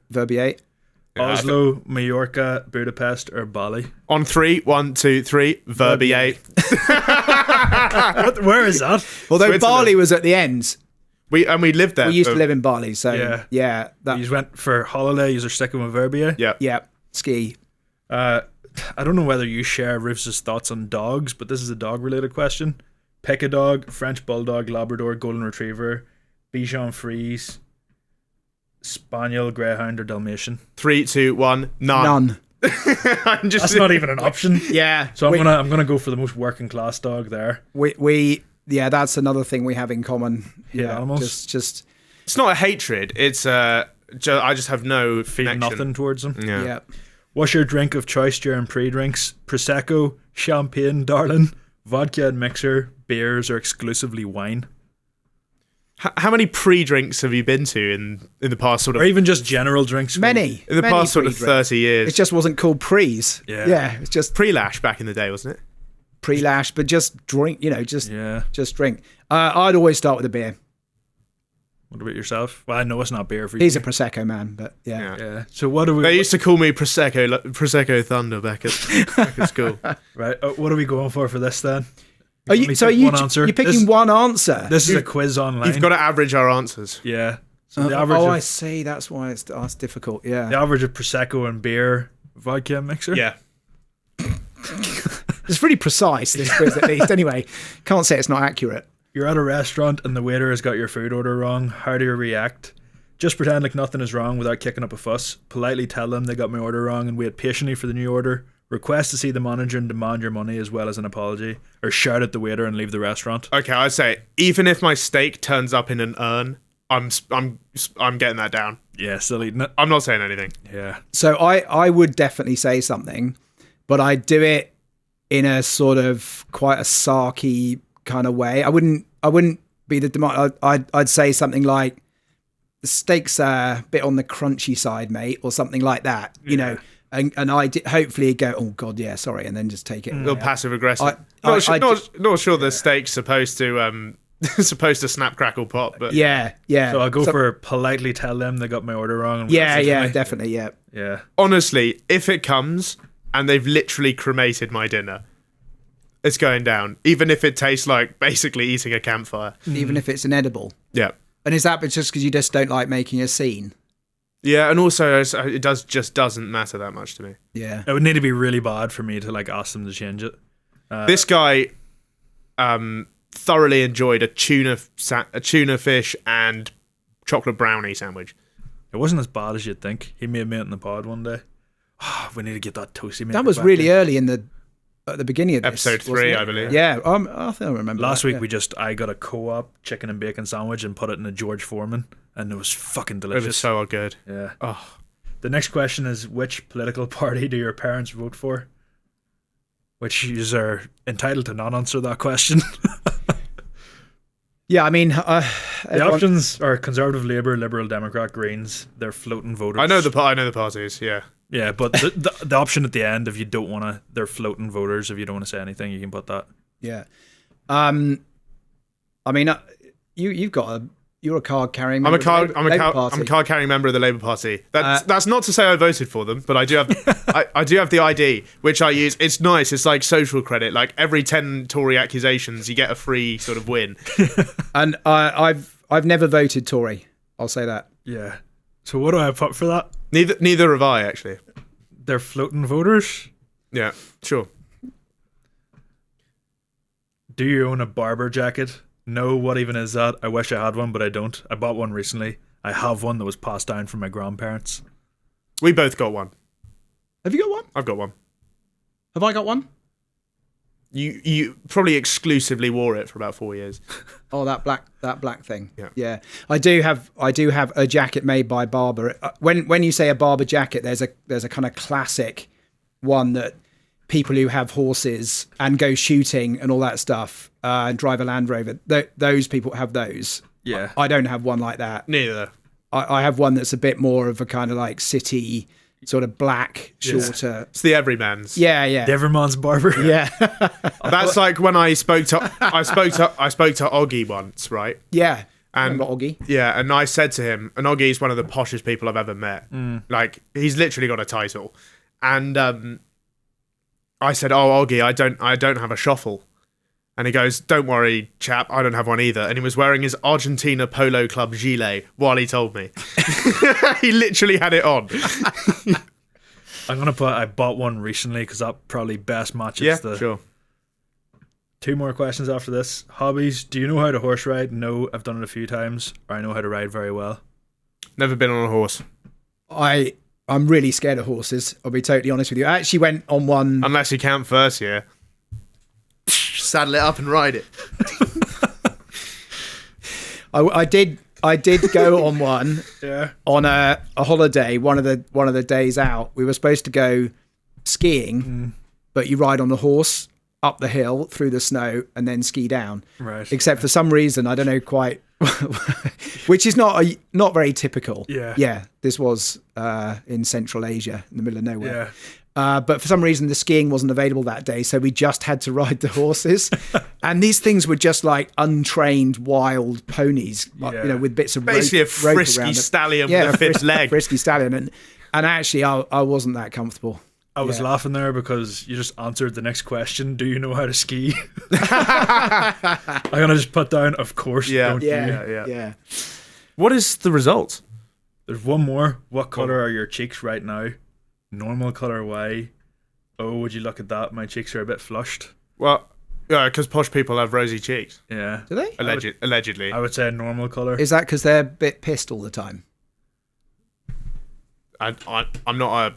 Oslo, Mallorca, Budapest, or Bali. On 3, 1, 2, 3, Verbier. Where is that? Although Bali was at the end. We lived there. We used to live in Bali, so Yeah. You went for holiday, you're sticking with Verbier? Yeah. Yeah. Ski. I don't know whether you share Rufus' thoughts on dogs, but this is a dog-related question. Pick a dog: French Bulldog, Labrador, Golden Retriever, Bichon Frise, Spaniel, Greyhound, or Dalmatian. 3, 2, 1, none. That's not even an option. Yeah. So I'm gonna go for the most working class dog there. That's another thing we have in common. Yeah, animals. Just It's not a hatred. It's I just have no Feel connection. nothing towards them. Yeah. What's your drink of choice during pre-drinks? Prosecco, champagne, darling, vodka and mixer, beers, or exclusively wine? How many pre-drinks have you been to in the past sort of... Or even just general drinks? many. In the past sort of 30 years. It just wasn't called pre's. Yeah. It's just Pre-lash back in the day, wasn't it? pre-lash, but just drink. Just drink. I'd always start with a beer. What about yourself? Well, I know it's not beer for you. He's a prosecco man, but yeah. Yeah. So what do we? They used to call me Prosecco Thunder back at school. Right. What are we going for this then? You're picking one answer. This is a quiz online. You've got to average our answers. Yeah. So the average. I see. That's why it's difficult. Yeah. The average of prosecco and beer, vodka and mixer. Yeah. It's pretty precise, this quiz at least. Anyway, can't say it's not accurate. You're at a restaurant and the waiter has got your food order wrong. How do you react? Just pretend like nothing is wrong without kicking up a fuss. Politely tell them they got my order wrong and wait patiently for the new order. Request to see the manager and demand your money as well as an apology. Or shout at the waiter and leave the restaurant. Okay, I'd say even if my steak turns up in an urn, I'm getting that down. Yeah, still eating it. I'm not saying anything. Yeah. So I would definitely say something, but I'd do it in a sort of quite a sarky kind of way. I wouldn't be the demand. I'd say something like, the steak's a bit on the crunchy side, mate, or something like that. You know, and I hopefully go, oh god, yeah, sorry, and then just take it. A little passive aggressive. Not sure the steak's supposed to snap crackle pop, but yeah. So I'll go for politely tell them they got my order wrong. And Definitely, yeah. Yeah. Honestly, if it comes and they've literally cremated my dinner, it's going down. Even if it tastes like basically eating a campfire. Even if it's inedible. Yeah. And is that just because you just don't like making a scene? Yeah, and also it doesn't matter that much to me. Yeah. It would need to be really bad for me to like ask them to change it. This guy thoroughly enjoyed a tuna fish and chocolate brownie sandwich. It wasn't as bad as you'd think. He made me it in the pod one day. We need to get that toasty maker That was back really in. early at the beginning of this, episode 3, I believe. Yeah, I think I remember. Last that, week I got a co-op chicken and bacon sandwich and put it in a George Foreman, and it was fucking delicious. It was so good. Yeah. Oh. The next question is, which political party do your parents vote for? Which you are entitled to not answer that question. Yeah, I mean, The options are Conservative, Labour, Liberal, Democrat, Greens. They're floating voters. I know the parties. Yeah. Yeah, but the option at the end, if you don't want to, they're floating voters. If you don't want to say anything, you can put that. Yeah. I mean, you're a card carrying member. I'm a card carrying member of the Labour Party. That's not to say I voted for them, but I do have I do have the ID, which I use. It's nice. It's like social credit. Like every 10 Tory accusations, you get a free sort of win. And I've never voted Tory. I'll say that. Yeah. So what do I put for that? Neither have I, actually. They're floating voters. Yeah, sure. Do you own a Barber jacket? No, what even is that? I wish I had one, but I don't. I bought one recently. I have one that was passed down from my grandparents. We both got one. Have you got one? I've got one. Have I got one? You probably exclusively wore it for about 4 years. Oh, that black thing. Yeah. I do have a jacket made by Barber. When you say a Barber jacket, there's a kind of classic one that people who have horses and go shooting and all that stuff and drive a Land Rover. Those people have those. Yeah. I don't have one like that. Neither. I have one that's a bit more of a kind of like city sort of black, shorter. It's the everyman's. Yeah. The everyman's barber. Yeah. That's like when I spoke to Oggy once, right? Yeah. And remember Oggy? Yeah, and I said to him, and Oggy's one of the poshest people I've ever met. Like he's literally got a title. And I said, "Oh, Oggy, I don't have a shuffle." And he goes, "Don't worry, chap, I don't have one either." And he was wearing his Argentina Polo Club gilet while he told me. He literally had it on. I'm going to put, I bought one recently because that probably best matches sure. 2 more questions after this. Hobbies. Do you know how to horse ride? No, I've done it a few times. Or I know how to ride very well. Never been on a horse. I'm really scared of horses. I'll be totally honest with you. I actually went on one. Unless you count first year. Saddle it up and ride it. I did go on one. Yeah. On a holiday. One of the days out, we were supposed to go skiing, but you ride on a horse up the hill through the snow and then ski down. Right. Except for some reason, I don't know quite, which is not very typical. Yeah. Yeah. This was in Central Asia, in the middle of nowhere. Yeah. But for some reason, the skiing wasn't available that day, so we just had to ride the horses. And these things were just like untrained wild ponies, with bits of basically rope, a frisky stallion with a fifth leg. Frisky stallion, and actually, I wasn't that comfortable. I was laughing there because you just answered the next question. Do you know how to ski? I'm gonna just put down, of course. Yeah. What is the result? There's one more. What color are your cheeks right now? Normal color. Why? Oh, would you look at that? My cheeks are a bit flushed. Well, yeah, because posh people have rosy cheeks. Yeah. Do they? Allegedly. I would say a normal color. Is that because they're a bit pissed all the time? I'm not a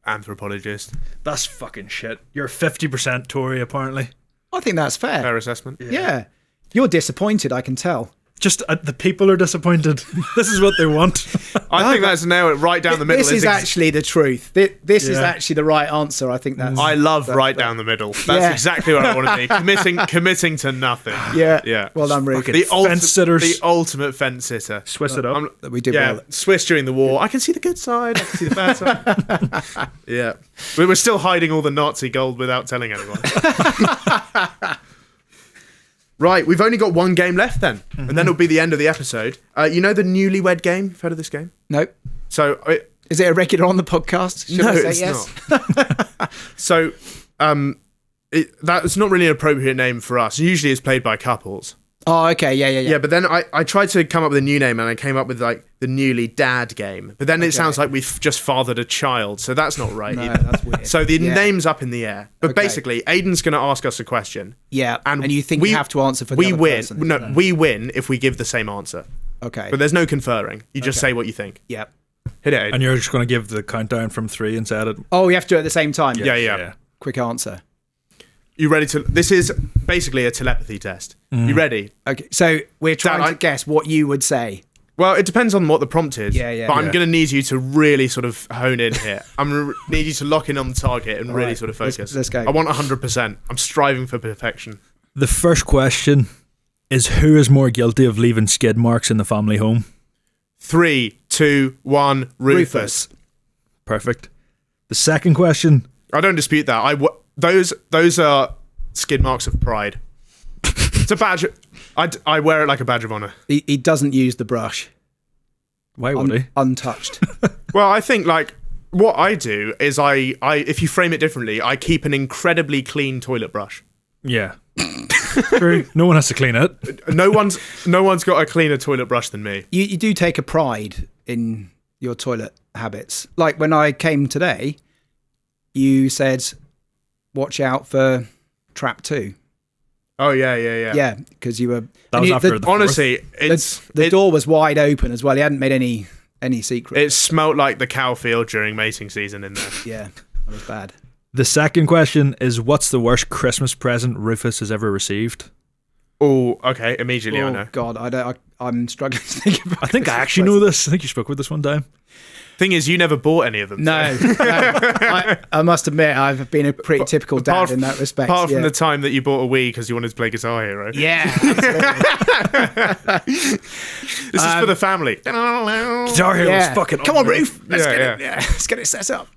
anthropologist. That's fucking shit. You're 50% Tory, apparently. I think that's fair. Fair assessment. Yeah. You're disappointed, I can tell. Just the people are disappointed. This is what they want. I think that's nailed it right down the middle. This is actually the truth. This is actually the right answer. I think that's. I love right down the middle. That's exactly what I want to be. Committing to nothing. Yeah. Well done, Rick. The ultimate fence sitter. Swiss it up. We did well. Swiss during the war. I can see the good side. I can see the bad side. Yeah. We were still hiding all the Nazi gold without telling anyone. Right, we've only got one game left then, and then it'll be the end of the episode. You know the Newlywed game? You've heard of this game? Nope. So, is it a regular on the podcast? Should I say it's yes? not. So, that's not really an appropriate name for us. Usually, it's played by couples. Oh, okay, yeah. Yeah, but then I tried to come up with a new name, and I came up with like the Newly Dad game. But then it sounds like we've just fathered a child, so that's not right either. That's weird. So the name's up in the air. But basically, Aidan's going to ask us a question. Yeah, and you think we have to answer for the other person. No, we win if we give the same answer. Okay. But there's no conferring. You just say what you think. Yep. Hit it, Aidan. And you're just going to give the countdown from 3 and say it. Oh, we have to do it at the same time? Yeah. Quick answer. You ready to... This is basically a telepathy test. You ready? Okay, so we're trying to guess what you would say. Well, it depends on what the prompt is. Yeah. But I'm going to need you to really sort of hone in here. I'm going to need you to lock in on the target and really sort of focus. Let's go. I want 100%. I'm striving for perfection. The first question is who is more guilty of leaving skid marks in the family home? 3, 2, 1. Rufus. Perfect. The second question. I don't dispute that. Those are skid marks of pride. It's a badge. I wear it like a badge of honor. He doesn't use the brush. Why would he? Untouched. Well, I think like what I do is I if you frame it differently, I keep an incredibly clean toilet brush. Yeah. True. No one has to clean it. No one's got a cleaner toilet brush than me. You do take a pride in your toilet habits. Like when I came today, you said, "Watch out for trap 2." Oh yeah. Yeah, because you were. That was after the honestly, the door was wide open as well. He hadn't made any secret. It smelt like the cow field during mating season in there. Yeah, that was bad. The second question is, what's the worst Christmas present Rufus has ever received? Oh, okay. Immediately, I know. God, I'm struggling to think about. I think I actually know this. I think you spoke with this one time. Thing is, you never bought any of them. No. I must admit, I've been a pretty typical dad in that respect. Apart from the time that you bought a Wii because you wanted to play Guitar Hero. Yeah, absolutely. This is for the family. Guitar Hero was fucking. Come on, Roof. Let's get Yeah. it. Yeah, let's get it set up.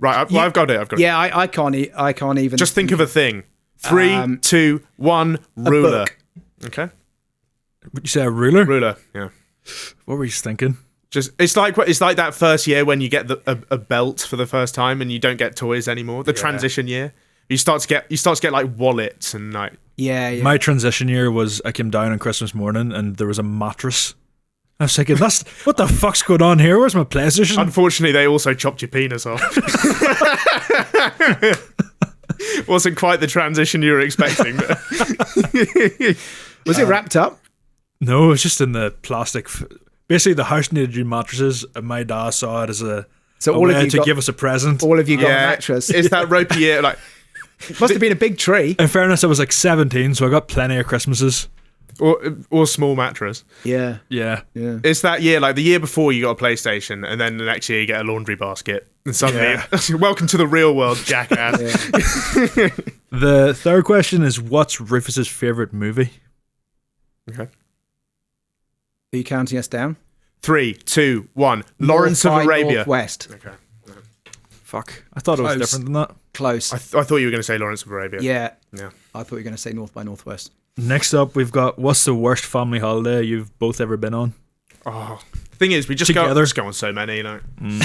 Right, I've got it. Yeah, I can't even. Just think of a thing. 3, 2, 1. Ruler. book. Okay. Would you say a ruler? Ruler. Yeah. What were you thinking? Just it's like that first year when you get a belt for the first time and you don't get toys anymore. The transition year. You start to get like wallets and like. Yeah. My transition year was I came down on Christmas morning and there was a mattress. I was thinking, what the fuck's going on here? Where's my PlayStation? Unfortunately, they also chopped your penis off. Wasn't quite the transition you were expecting. But Was it wrapped up? No, it was just in the plastic. Basically, the house needed new mattresses, and my dad saw it as a way to give us a present. All of you got a mattress. It's that ropey year. Like, must have been a big tree. In fairness, I was like 17, so I got plenty of Christmases. Or small mattress. Yeah. It's that year, like the year before you got a PlayStation, and then the next year you get a laundry basket. And suddenly, welcome to the real world, jackass. The third question is, what's Rufus's favourite movie? Okay. Are you counting us down? 3, 2, 1. Lawrence of Arabia. Northwest. Okay. Fuck. I thought it was different than that. Close. I thought you were going to say Lawrence of Arabia. Yeah. I thought you were going to say North by Northwest. Next up, we've got, what's the worst family holiday you've both ever been on? Oh, thing is, we just go on so many, you know.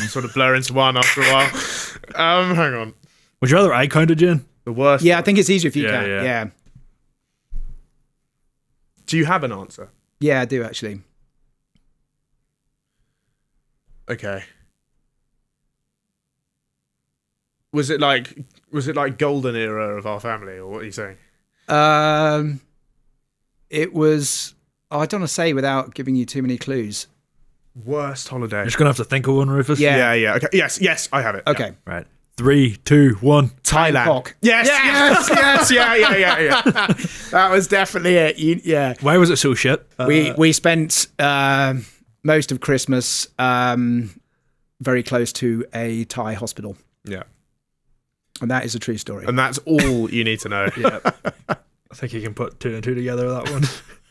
Sort of blur into one after a while. Hang on. Would you rather I counted, Jen? The worst. Yeah, I think it's easier if you Yeah, can. yeah. Yeah. Do you have an answer? Yeah, I do actually. Okay. Was it like golden era of our family, or what are you saying? It was. I don't want to say without giving you too many clues. Worst holiday. You're just going to have to think of one, Rufus. Yeah. Yeah. Okay. Yes, I have it. Okay. Right. 3, 2, 1. Thailand. Bangkok. Yes. Yeah. That was definitely it. Yeah. Why was it so shit? We spent most of Christmas very close to a Thai hospital. Yeah. And that is a true story. And that's all you need to know. Yeah. I think you can put 2 and 2 together with that one.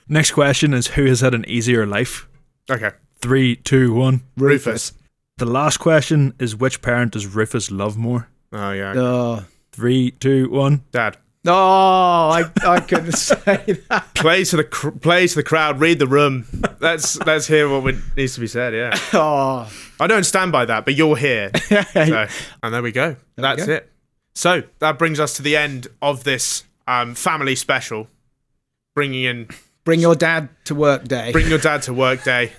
Next question is, who has had an easier life? Okay. 3, 2, 1. Rufus. The last question is, which parent does Rufus love more? Oh yeah. Oh. 3, 2, 1. Dad. No, I couldn't say that. Play to the crowd. Read the room. Let's hear what needs to be said. Yeah. Oh. I don't stand by that, but you're here. So, and there we go. That's it. So that brings us to the end of this family special. Bring your dad to work day. Bring your dad to work day.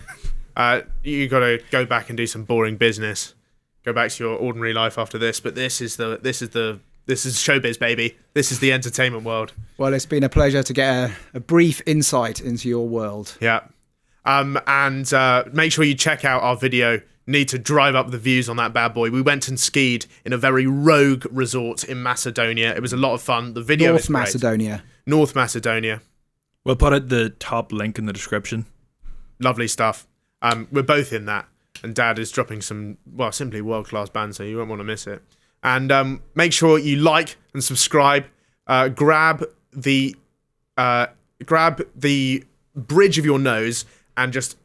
You got to go back and do some boring business. Go back to your ordinary life after this. But this is showbiz, baby. This is the entertainment world. Well, it's been a pleasure to get a brief insight into your world. Yeah. And make sure you check out our video. Need to drive up the views on that bad boy. We went and skied in a very rogue resort in Macedonia. It was a lot of fun. The video is great. North Macedonia. We'll put it the top link in the description. Lovely stuff. We're both in that. And Dad is dropping some, simply world-class banter. You won't want to miss it. And make sure you like and subscribe. Grab the grab the bridge of your nose and just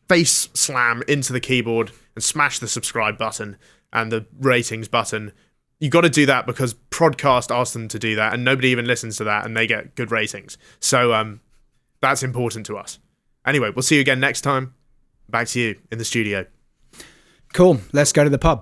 face slam into the keyboard and smash the subscribe button and the ratings button. You got to do that because Prodcast asked them to do that, and nobody even listens to that, and they get good ratings. So that's important to us. Anyway, we'll see you again next time. Back to you in the studio. Cool. Let's go to the pub.